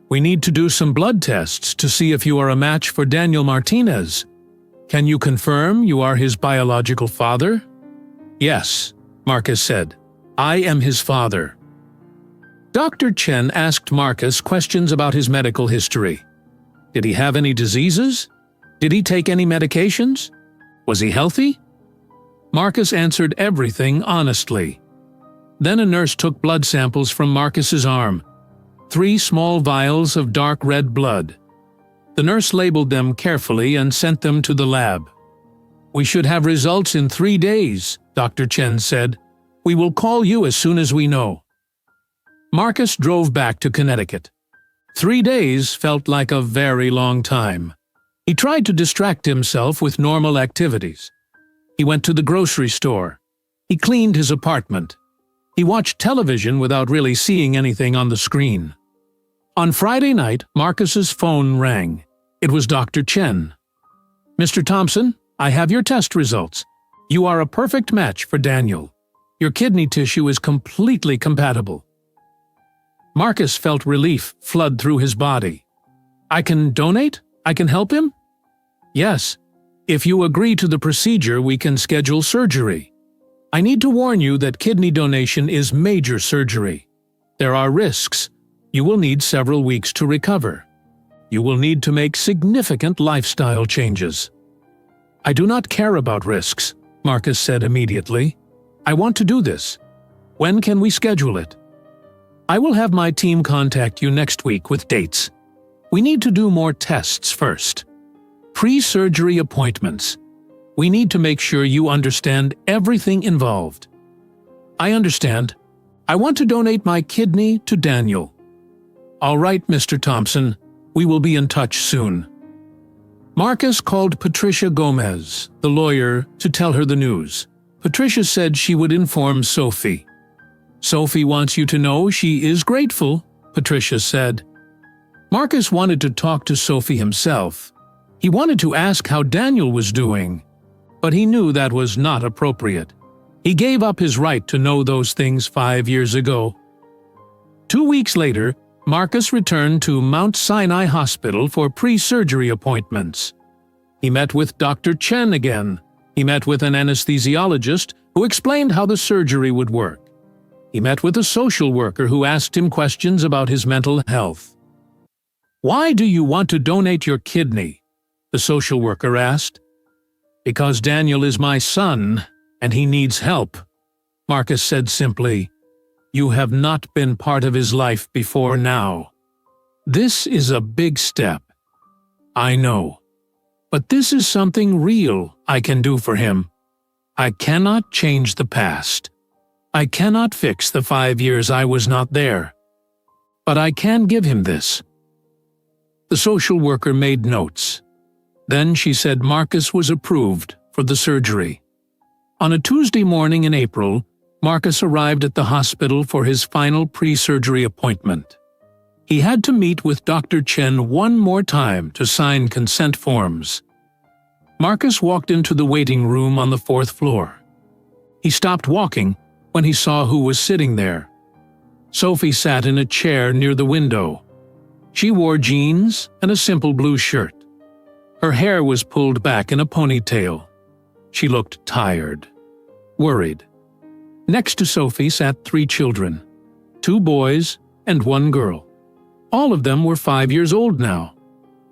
We need to do some blood tests to see if you are a match for Daniel Martinez. Can you confirm you are his biological father?" "Yes," Marcus said. "I am his father." Dr. Chen asked Marcus questions about his medical history. Did he have any diseases? Did he take any medications? Was he healthy? Marcus answered everything honestly. Then a nurse took blood samples from Marcus's arm. 3 small vials of dark red blood. The nurse labeled them carefully and sent them to the lab. "We should have results in 3 days," Dr. Chen said. We will call you as soon as we know." Marcus drove back to Connecticut. 3 days felt like a very long time. He tried to distract himself with normal activities. He went to the grocery store. He cleaned his apartment. He watched television without really seeing anything on the screen. On Friday night, Marcus's phone rang. It was Dr. Chen. "Mr. Thompson, I have your test results. You are a perfect match for Daniel. Your kidney tissue is completely compatible." Marcus felt relief flood through his body. "I can donate? I can help him?" "Yes. If you agree to the procedure, we can schedule surgery. I need to warn you that kidney donation is major surgery. There are risks. You will need several weeks to recover. You will need to make significant lifestyle changes." "I do not care about risks," Marcus said immediately. "I want to do this. When can we schedule it?" "I will have my team contact you next week with dates. We need to do more tests first. Pre-surgery appointments. We need to make sure you understand everything involved." "I understand. I want to donate my kidney to Daniel." "All right, Mr. Thompson. We will be in touch soon." Marcus called Patricia Gomez, the lawyer, to tell her the news. Patricia said she would inform Sophie. "Sophie wants you to know she is grateful," Patricia said. Marcus wanted to talk to Sophie himself. He wanted to ask how Daniel was doing, but he knew that was not appropriate. He gave up his right to know those things 5 years ago. 2 weeks later, Marcus returned to Mount Sinai Hospital for pre-surgery appointments. He met with Dr. Chen again. He met with an anesthesiologist who explained how the surgery would work. He met with a social worker who asked him questions about his mental health. "Why do you want to donate your kidney?" the social worker asked. "Because Daniel is my son, and he needs help," Marcus said simply. "You have not been part of his life before now. This is a big step. I know. But this is something real I can do for him. I cannot change the past. I cannot fix the 5 years I was not there. But I can give him this." The social worker made notes. Then she said Marcus was approved for the surgery. On a Tuesday morning in April, Marcus arrived at the hospital for his final pre-surgery appointment. He had to meet with Dr. Chen one more time to sign consent forms. Marcus walked into the waiting room on the 4th floor. He stopped walking when he saw who was sitting there. Sophie sat in a chair near the window. She wore jeans and a simple blue shirt. Her hair was pulled back in a ponytail. She looked tired, worried. Next to Sophie sat 3 children, 2 boys and 1 girl. All of them were 5 years old now.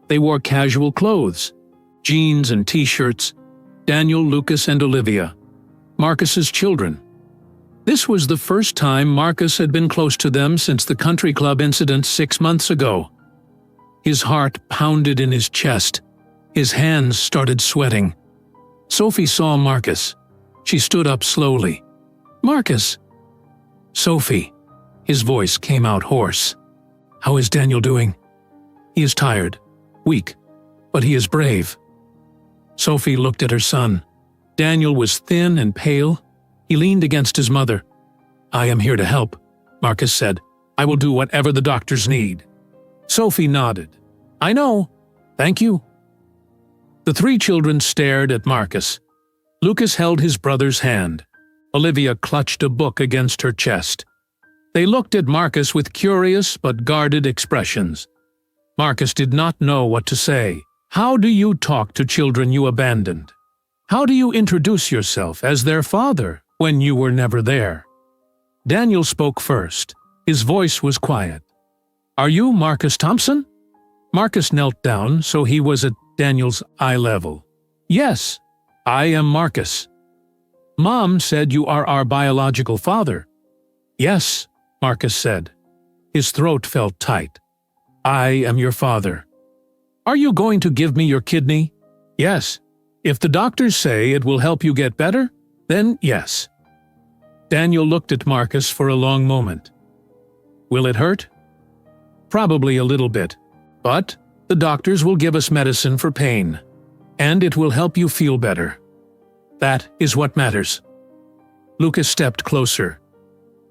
They wore casual clothes, jeans and t-shirts, Daniel, Lucas, and Olivia, Marcus's children. This was the first time Marcus had been close to them since the country club incident 6 months ago. His heart pounded in his chest. His hands started sweating. Sophie saw Marcus. She stood up slowly. "Marcus!" "Sophie." His voice came out hoarse. "How is Daniel doing?" "He is tired, weak, but he is brave." Sophie looked at her son. Daniel was thin and pale. He leaned against his mother. "I am here to help," Marcus said. "I will do whatever the doctors need." Sophie nodded. "I know. Thank you." The 3 children stared at Marcus. Lucas held his brother's hand. Olivia clutched a book against her chest. They looked at Marcus with curious but guarded expressions. Marcus did not know what to say. How do you talk to children you abandoned? How do you introduce yourself as their father when you were never there? Daniel spoke first. His voice was quiet. "Are you Marcus Thompson?" Marcus knelt down so he was at Daniel's eye level. "Yes, I am Marcus." "Mom said you are our biological father." "Yes," Marcus said. His throat felt tight. "I am your father." "Are you going to give me your kidney?" "Yes. If the doctors say it will help you get better, then yes." Daniel looked at Marcus for a long moment. Will it hurt? Probably a little bit, but the doctors will give us medicine for pain, and it will help you feel better. That is what matters. Lucas stepped closer.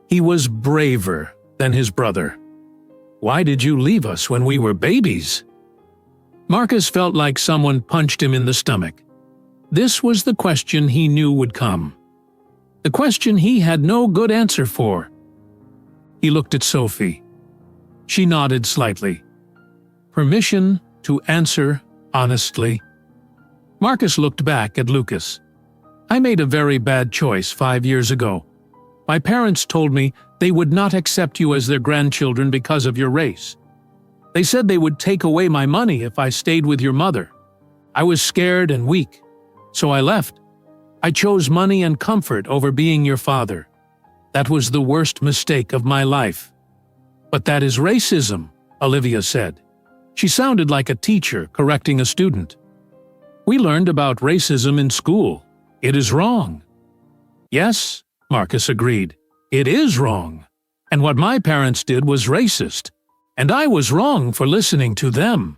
He was braver than his brother. Why did you leave us when we were babies? Marcus felt like someone punched him in the stomach. This was the question he knew would come. The question he had no good answer for. He looked at Sophie. She nodded slightly. Permission to answer honestly. Marcus looked back at Lucas. I made a very bad choice 5 years ago. My parents told me they would not accept you as their grandchildren because of your race. They said they would take away my money if I stayed with your mother. I was scared and weak, so I left. I chose money and comfort over being your father. That was the worst mistake of my life. But that is racism, Olivia said. She sounded like a teacher correcting a student. We learned about racism in school. It is wrong. Yes, Marcus agreed. It is wrong. And what my parents did was racist. And I was wrong for listening to them.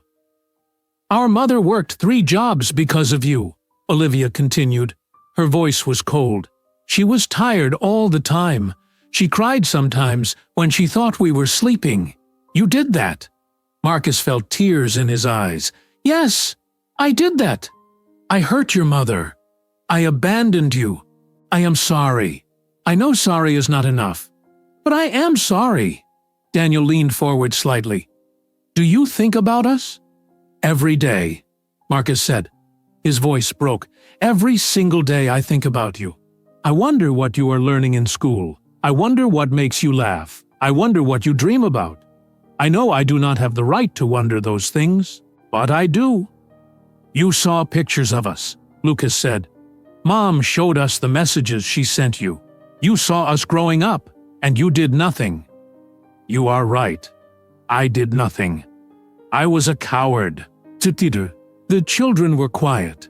Our mother worked 3 jobs because of you, Olivia continued. Her voice was cold. She was tired all the time. She cried sometimes when she thought we were sleeping. You did that. Marcus felt tears in his eyes. Yes, I did that. I hurt your mother. I abandoned you. I am sorry. I know sorry is not enough, but I am sorry. Daniel leaned forward slightly. Do you think about us? Every day, Marcus said. His voice broke. Every single day I think about you. I wonder what you are learning in school. I wonder what makes you laugh. I wonder what you dream about. I know I do not have the right to wonder those things, but I do. You saw pictures of us, Lucas said. Mom showed us the messages she sent you. You saw us growing up, and you did nothing. You are right. I did nothing. I was a coward. The children were quiet.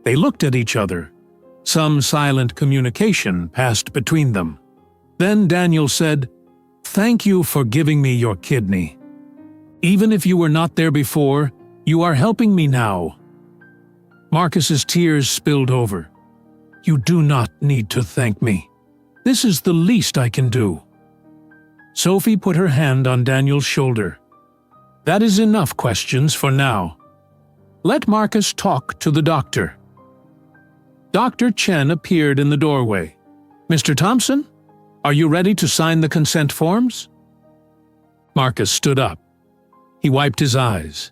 They looked at each other. Some silent communication passed between them. Then Daniel said, Thank you for giving me your kidney. Even if you were not there before, you are helping me now. Marcus's tears spilled over. You do not need to thank me. This is the least I can do. Sophie put her hand on Daniel's shoulder. That is enough questions for now. Let Marcus talk to the doctor. Dr. Chen appeared in the doorway. Mr. Thompson, are you ready to sign the consent forms? Marcus stood up. He wiped his eyes.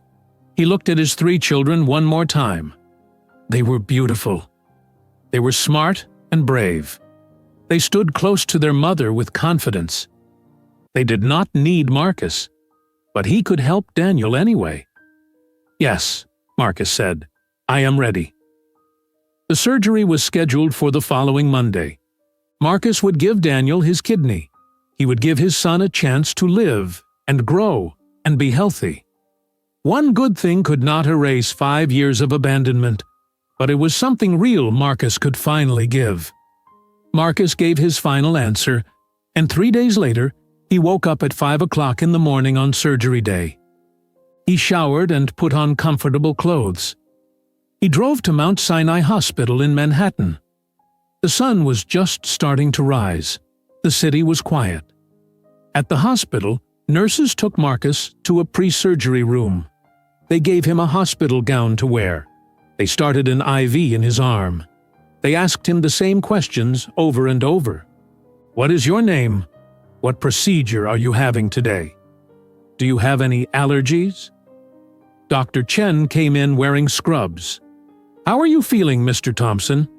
He looked at his 3 children one more time. They were beautiful. They were smart and brave. They stood close to their mother with confidence. They did not need Marcus, but he could help Daniel anyway. Yes, Marcus said, I am ready. The surgery was scheduled for the following Monday. Marcus would give Daniel his kidney. He would give his son a chance to live and grow and be healthy. One good thing could not erase 5 years of abandonment, but it was something real Marcus could finally give. Marcus gave his final answer, and 3 days later, he woke up at 5 o'clock in the morning on surgery day. He showered and put on comfortable clothes. He drove to Mount Sinai Hospital in Manhattan. The sun was just starting to rise. The city was quiet. At the hospital, nurses took Marcus to a pre-surgery room. They gave him a hospital gown to wear. They started an IV in his arm. They asked him the same questions over and over. What is your name? What procedure are you having today? Do you have any allergies? Dr. Chen came in wearing scrubs. How are you feeling, Mr. Thompson?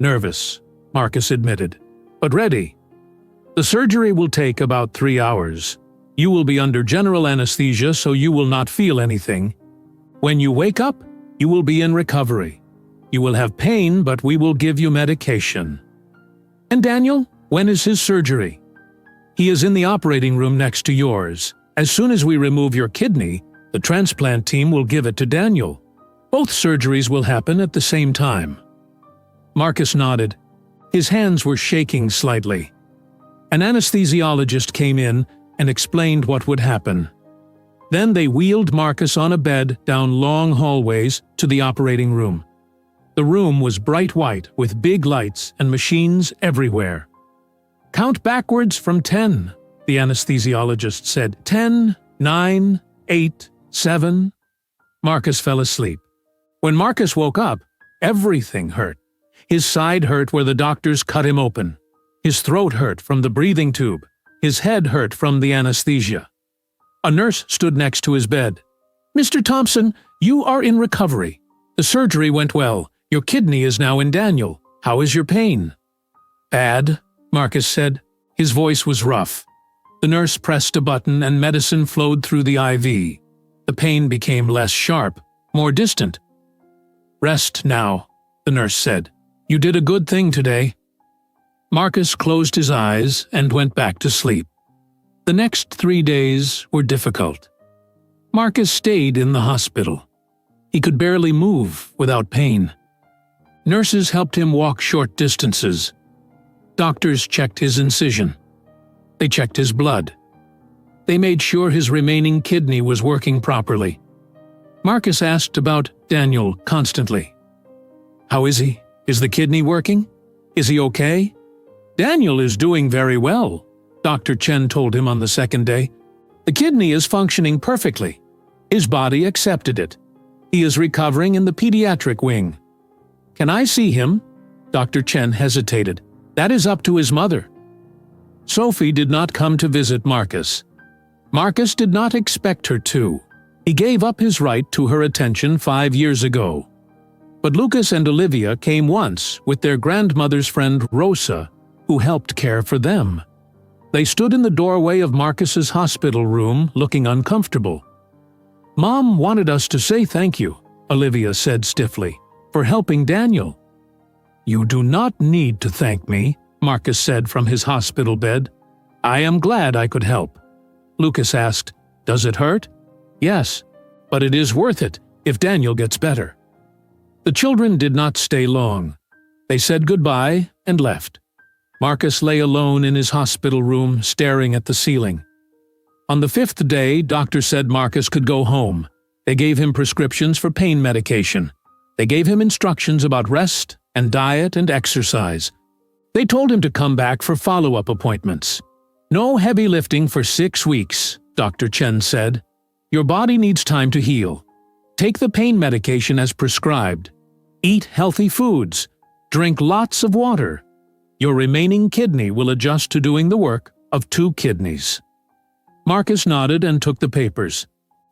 Nervous, Marcus admitted, but ready. The surgery will take about 3 hours. You will be under general anesthesia, so you will not feel anything. When you wake up, you will be in recovery. You will have pain, but we will give you medication. And Daniel, when is his surgery? He is in the operating room next to yours. As soon as we remove your kidney, the transplant team will give it to Daniel. Both surgeries will happen at the same time. Marcus nodded. His hands were shaking slightly. An anesthesiologist came in and explained what would happen. Then they wheeled Marcus on a bed down long hallways to the operating room. The room was bright white with big lights and machines everywhere. "Count backwards from 10, the anesthesiologist said. 10, 9, 8, 7. Marcus fell asleep. When Marcus woke up, everything hurt. His side hurt where the doctors cut him open. His throat hurt from the breathing tube. His head hurt from the anesthesia. A nurse stood next to his bed. "Mr. Thompson, you are in recovery. The surgery went well. Your kidney is now in Daniel. How is your pain?" "Bad," Marcus said. His voice was rough. The nurse pressed a button and medicine flowed through the IV. The pain became less sharp, more distant. "Rest now," the nurse said. "You did a good thing today." Marcus closed his eyes and went back to sleep. The next 3 days were difficult. Marcus stayed in the hospital. He could barely move without pain. Nurses helped him walk short distances. Doctors checked his incision. They checked his blood. They made sure his remaining kidney was working properly. Marcus asked about Daniel constantly. "How is he? Is the kidney working? Is he okay?" "Daniel is doing very well," Dr. Chen told him on the second day. "The kidney is functioning perfectly. His body accepted it. He is recovering in the pediatric wing." "Can I see him?" Dr. Chen hesitated. "That is up to his mother." Sophie did not come to visit Marcus. Marcus did not expect her to. He gave up his right to her attention 5 years ago. But Lucas and Olivia came once with their grandmother's friend Rosa, who helped care for them. They stood in the doorway of Marcus's hospital room, looking uncomfortable. "Mom wanted us to say thank you," Olivia said stiffly, "for helping Daniel." "You do not need to thank me," Marcus said from his hospital bed. "I am glad I could help." Lucas asked, "Does it hurt?" "Yes, but it is worth it if Daniel gets better." The children did not stay long. They said goodbye and left. Marcus lay alone in his hospital room, staring at the ceiling. On the 5th day, doctors said Marcus could go home. They gave him prescriptions for pain medication. They gave him instructions about rest and diet and exercise. They told him to come back for follow-up appointments. "No heavy lifting for 6 weeks," Dr. Chen said. "Your body needs time to heal. Take the pain medication as prescribed. Eat healthy foods. Drink lots of water. Your remaining kidney will adjust to doing the work of 2 kidneys." Marcus nodded and took the papers.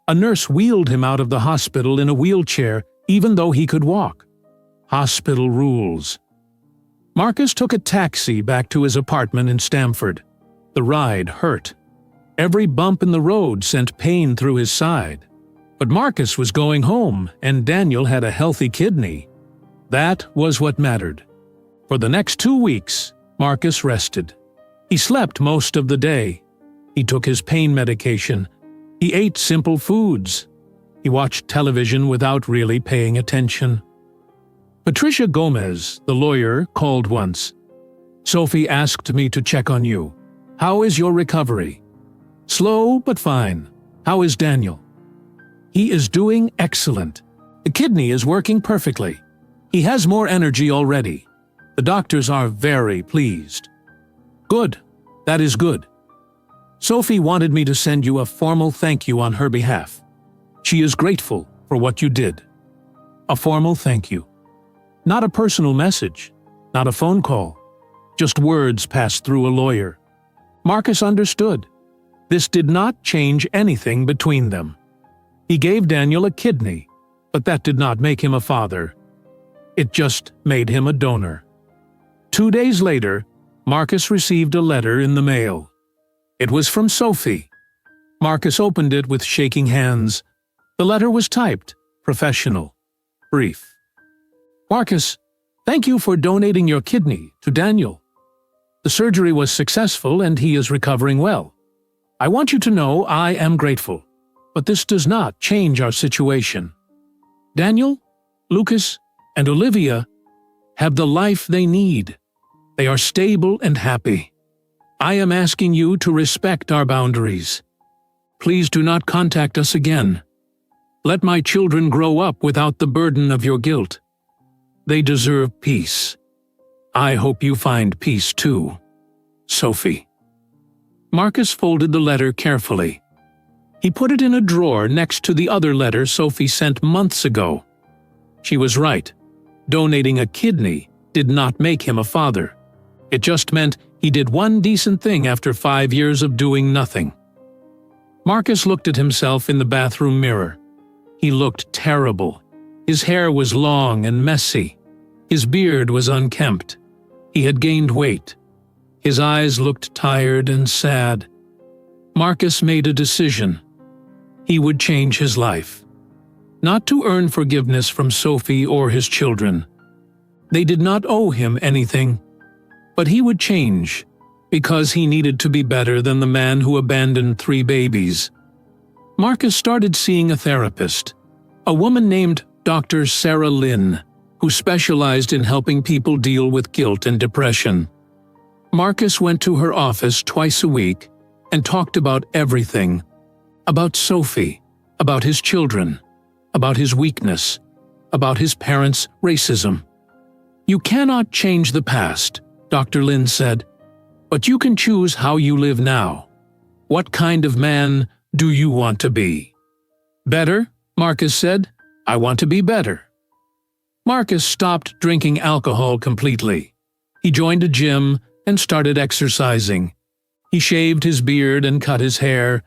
A nurse wheeled him out of the hospital in a wheelchair, even though he could walk. Hospital rules. Marcus took a taxi back to his apartment in Stamford. The ride hurt. Every bump in the road sent pain through his side. But Marcus was going home, and Daniel had a healthy kidney. That was what mattered. For the next 2 weeks, Marcus rested. He slept most of the day. He took his pain medication. He ate simple foods. He watched television without really paying attention. Patricia Gomez, the lawyer, called once. "Sophie asked me to check on you. How is your recovery?" "Slow, but fine. How is Daniel?" "He is doing excellent. The kidney is working perfectly. He has more energy already. The doctors are very pleased." "Good. That is good. Sophie wanted me to send you a formal thank you on her behalf. She is grateful for what you did." A formal thank you. Not a personal message, not a phone call. Just words passed through a lawyer. Marcus understood. This did not change anything between them. He gave Daniel a kidney, but that did not make him a father. It just made him a donor. 2 days later, Marcus received a letter in the mail. It was from Sophie. Marcus opened it with shaking hands. The letter was typed, professional, brief. "Marcus, thank you for donating your kidney to Daniel. The surgery was successful and he is recovering well. I want you to know I am grateful, but this does not change our situation. Daniel, Lucas, and Olivia have the life they need. They are stable and happy. I am asking you to respect our boundaries. Please do not contact us again. Let my children grow up without the burden of your guilt. They deserve peace. I hope you find peace too. Sophie. Marcus folded the letter carefully. He put it in a drawer next to the other letter Sophie sent months ago. She was right. Donating a kidney did not make him a father. It just meant he did one decent thing after 5 years of doing nothing. Marcus looked at himself in the bathroom mirror. He looked terrible. His hair was long and messy. His beard was unkempt. He had gained weight. His eyes looked tired and sad. Marcus made a decision. He would change his life. Not to earn forgiveness from Sophie or his children. They did not owe him anything. But he would change, because he needed to be better than the man who abandoned 3 babies. Marcus started seeing a therapist, a woman named Dr. Sarah Lynn, who specialized in helping people deal with guilt and depression. Marcus went to her office twice a week and talked about everything. About Sophie, about his children, about his weakness, about his parents' racism. You cannot change the past, Dr. Lynn said, but you can choose how you live now. What kind of man do you want to be? Better, Marcus said. I want to be better. Marcus stopped drinking alcohol completely. He joined a gym and started exercising. He shaved his beard and cut his hair.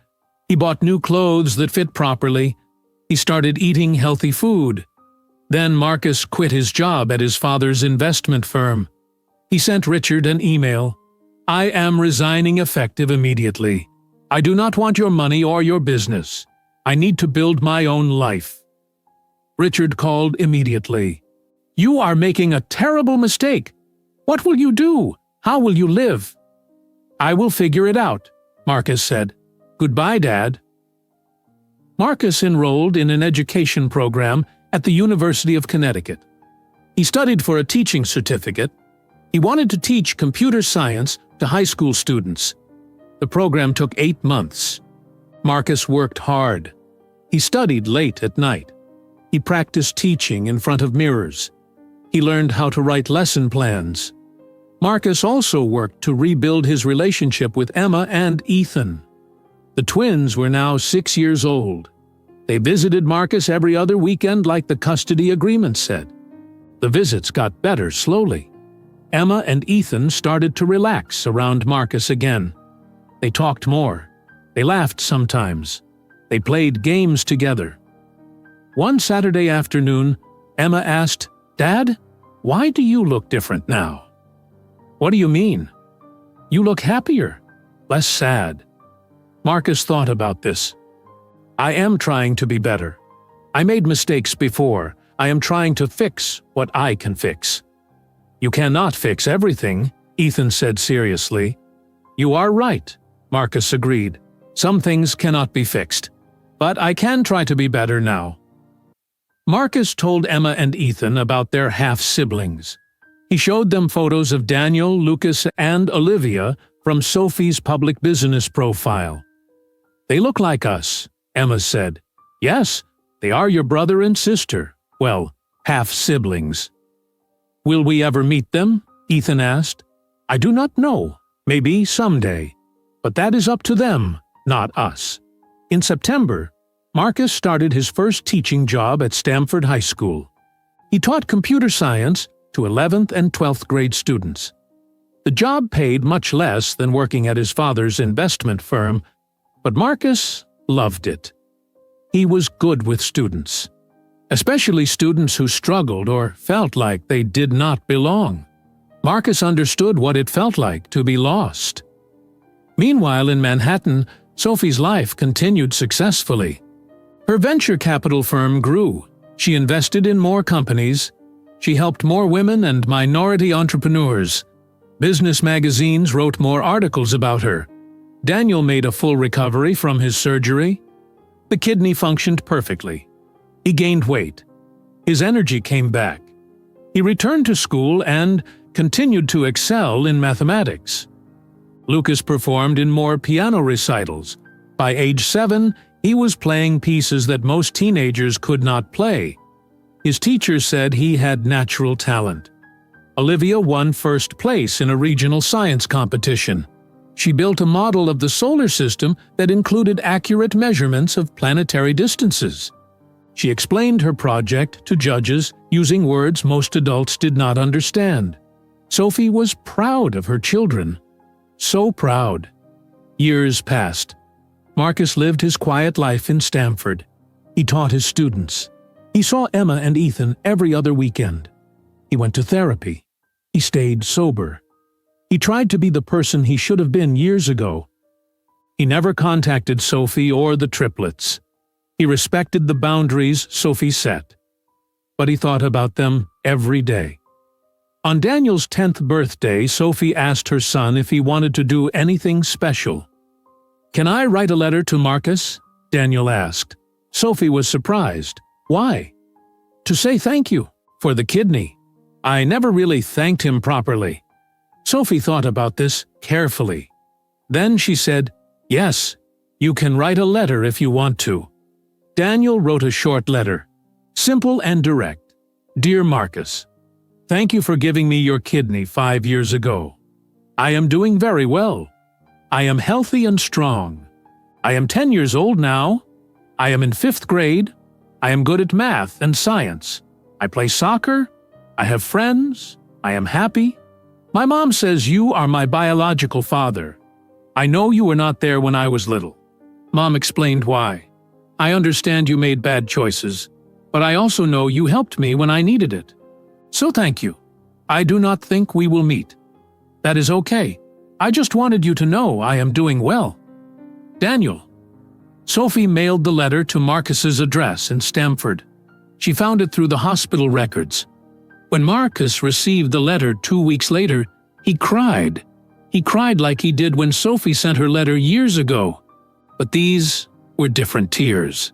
He bought new clothes that fit properly. He started eating healthy food. Then Marcus quit his job at his father's investment firm. He sent Richard an email. I am resigning effective immediately. I do not want your money or your business. I need to build my own life. Richard called immediately. You are making a terrible mistake. What will you do? How will you live? I will figure it out, Marcus said. Goodbye, Dad. Marcus enrolled in an education program at the University of Connecticut. He studied for a teaching certificate. He wanted to teach computer science to high school students. The program took 8 months. Marcus worked hard. He studied late at night. He practiced teaching in front of mirrors. He learned how to write lesson plans. Marcus also worked to rebuild his relationship with Emma and Ethan. The twins were now 6 years old. They visited Marcus every other weekend like the custody agreement said. The visits got better slowly. Emma and Ethan started to relax around Marcus again. They talked more. They laughed sometimes. They played games together. One Saturday afternoon, Emma asked, Dad, why do you look different now? What do you mean? You look happier, less sad. Marcus thought about this. I am trying to be better. I made mistakes before. I am trying to fix what I can fix. You cannot fix everything, Ethan said seriously. You are right, Marcus agreed. Some things cannot be fixed. But I can try to be better now. Marcus told Emma and Ethan about their half-siblings. He showed them photos of Daniel, Lucas, and Olivia from Sophie's public business profile. They look like us, Emma said. Yes, they are your brother and sister. Well, half-siblings. Will we ever meet them? Ethan asked. I do not know. Maybe someday. But that is up to them, not us. In September, Marcus started his first teaching job at Stamford High School. He taught computer science to 11th and 12th grade students. The job paid much less than working at his father's investment firm, but Marcus loved it. He was good with students, especially students who struggled or felt like they did not belong. Marcus understood what it felt like to be lost. Meanwhile, in Manhattan, Sophie's life continued successfully. Her venture capital firm grew. She invested in more companies. She helped more women and minority entrepreneurs. Business magazines wrote more articles about her. Daniel made a full recovery from his surgery. The kidney functioned perfectly. He gained weight. His energy came back. He returned to school and, continued to excel in mathematics. Lucas performed in more piano recitals. By age 7, he was playing pieces that most teenagers could not play. His teacher said he had natural talent. Olivia won first place in a regional science competition. She built a model of the solar system that included accurate measurements of planetary distances. She explained her project to judges using words most adults did not understand. Sophie was proud of her children. So proud. Years passed. Marcus lived his quiet life in Stamford. He taught his students. He saw Emma and Ethan every other weekend. He went to therapy. He stayed sober. He tried to be the person he should have been years ago. He never contacted Sophie or the triplets. He respected the boundaries Sophie set. But he thought about them every day. On Daniel's 10th birthday, Sophie asked her son if he wanted to do anything special. "Can I write a letter to Marcus?" Daniel asked. Sophie was surprised. "Why?" "To say thank you for the kidney. I never really thanked him properly." Sophie thought about this carefully. Then she said, "Yes, you can write a letter if you want to." Daniel wrote a short letter, simple and direct. "Dear Marcus, thank you for giving me your kidney 5 years ago. I am doing very well. I am healthy and strong. I am 10 years old now. I am in 5th grade. I am good at math and science. I play soccer. I have friends. I am happy. My mom says you are my biological father. I know you were not there when I was little." Mom explained why. "I understand you made bad choices, but I also know you helped me when I needed it. So thank you. I do not think we will meet. That is okay. I just wanted you to know I am doing well. Daniel." Sophie mailed the letter to Marcus's address in Stamford. She found it through the hospital records. When Marcus received the letter 2 weeks later, he cried. He cried like he did when Sophie sent her letter years ago. But these were different tears.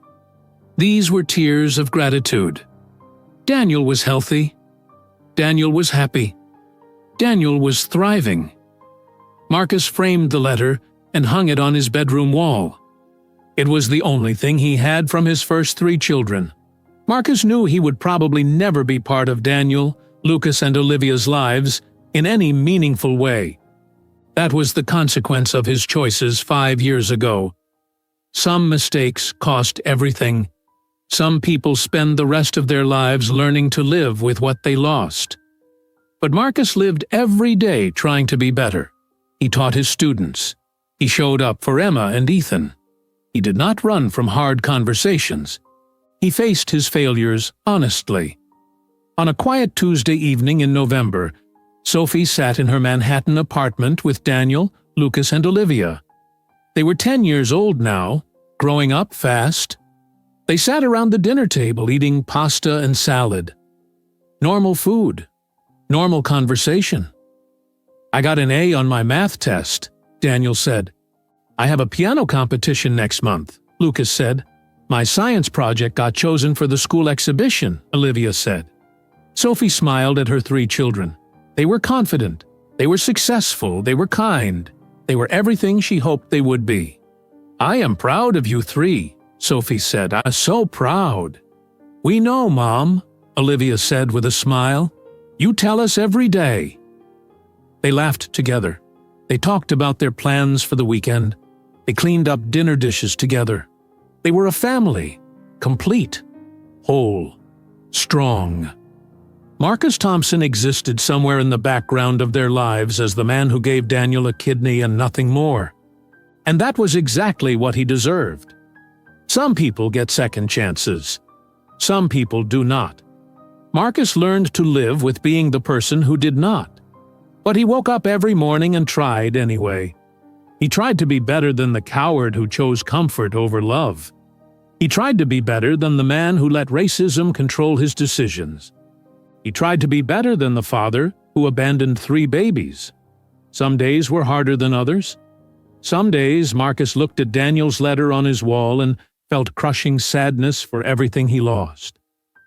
These were tears of gratitude. Daniel was healthy. Daniel was happy. Daniel was thriving. Marcus framed the letter and hung it on his bedroom wall. It was the only thing he had from his first 3 children. Marcus knew he would probably never be part of Daniel, Lucas, and Olivia's lives in any meaningful way. That was the consequence of his choices 5 years ago. Some mistakes cost everything. Some people spend the rest of their lives learning to live with what they lost. But Marcus lived every day trying to be better. He taught his students. He showed up for Emma and Ethan. He did not run from hard conversations. He faced his failures honestly. On a quiet Tuesday evening in November, Sophie sat in her Manhattan apartment with Daniel, Lucas, and Olivia. They were 10 years old now, growing up fast. They sat around the dinner table eating pasta and salad. Normal food. Normal conversation. "I got an A on my math test," Daniel said. "I have a piano competition next month," Lucas said. "My science project got chosen for the school exhibition," Olivia said. Sophie smiled at her 3 children. They were confident. They were successful. They were kind. They were everything she hoped they would be. "I am proud of you 3, Sophie said. "I'm so proud." "We know, Mom," Olivia said with a smile. "You tell us every day." They laughed together. They talked about their plans for the weekend. They cleaned up dinner dishes together. They were a family, complete, whole, strong. Marcus Thompson existed somewhere in the background of their lives as the man who gave Daniel a kidney and nothing more. And that was exactly what he deserved. Some people get second chances. Some people do not. Marcus learned to live with being the person who did not. But he woke up every morning and tried anyway. He tried to be better than the coward who chose comfort over love. He tried to be better than the man who let racism control his decisions. He tried to be better than the father who abandoned 3 babies. Some days were harder than others. Some days Marcus looked at Daniel's letter on his wall and felt crushing sadness for everything he lost.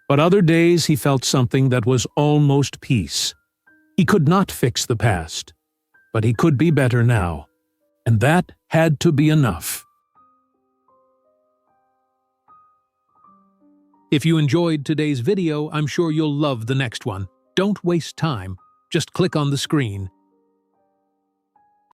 But other days he felt something that was almost peace. He could not fix the past, but he could be better now, and that had to be enough. If you enjoyed today's video, I'm sure you'll love the next one. Don't waste time. Just click on the screen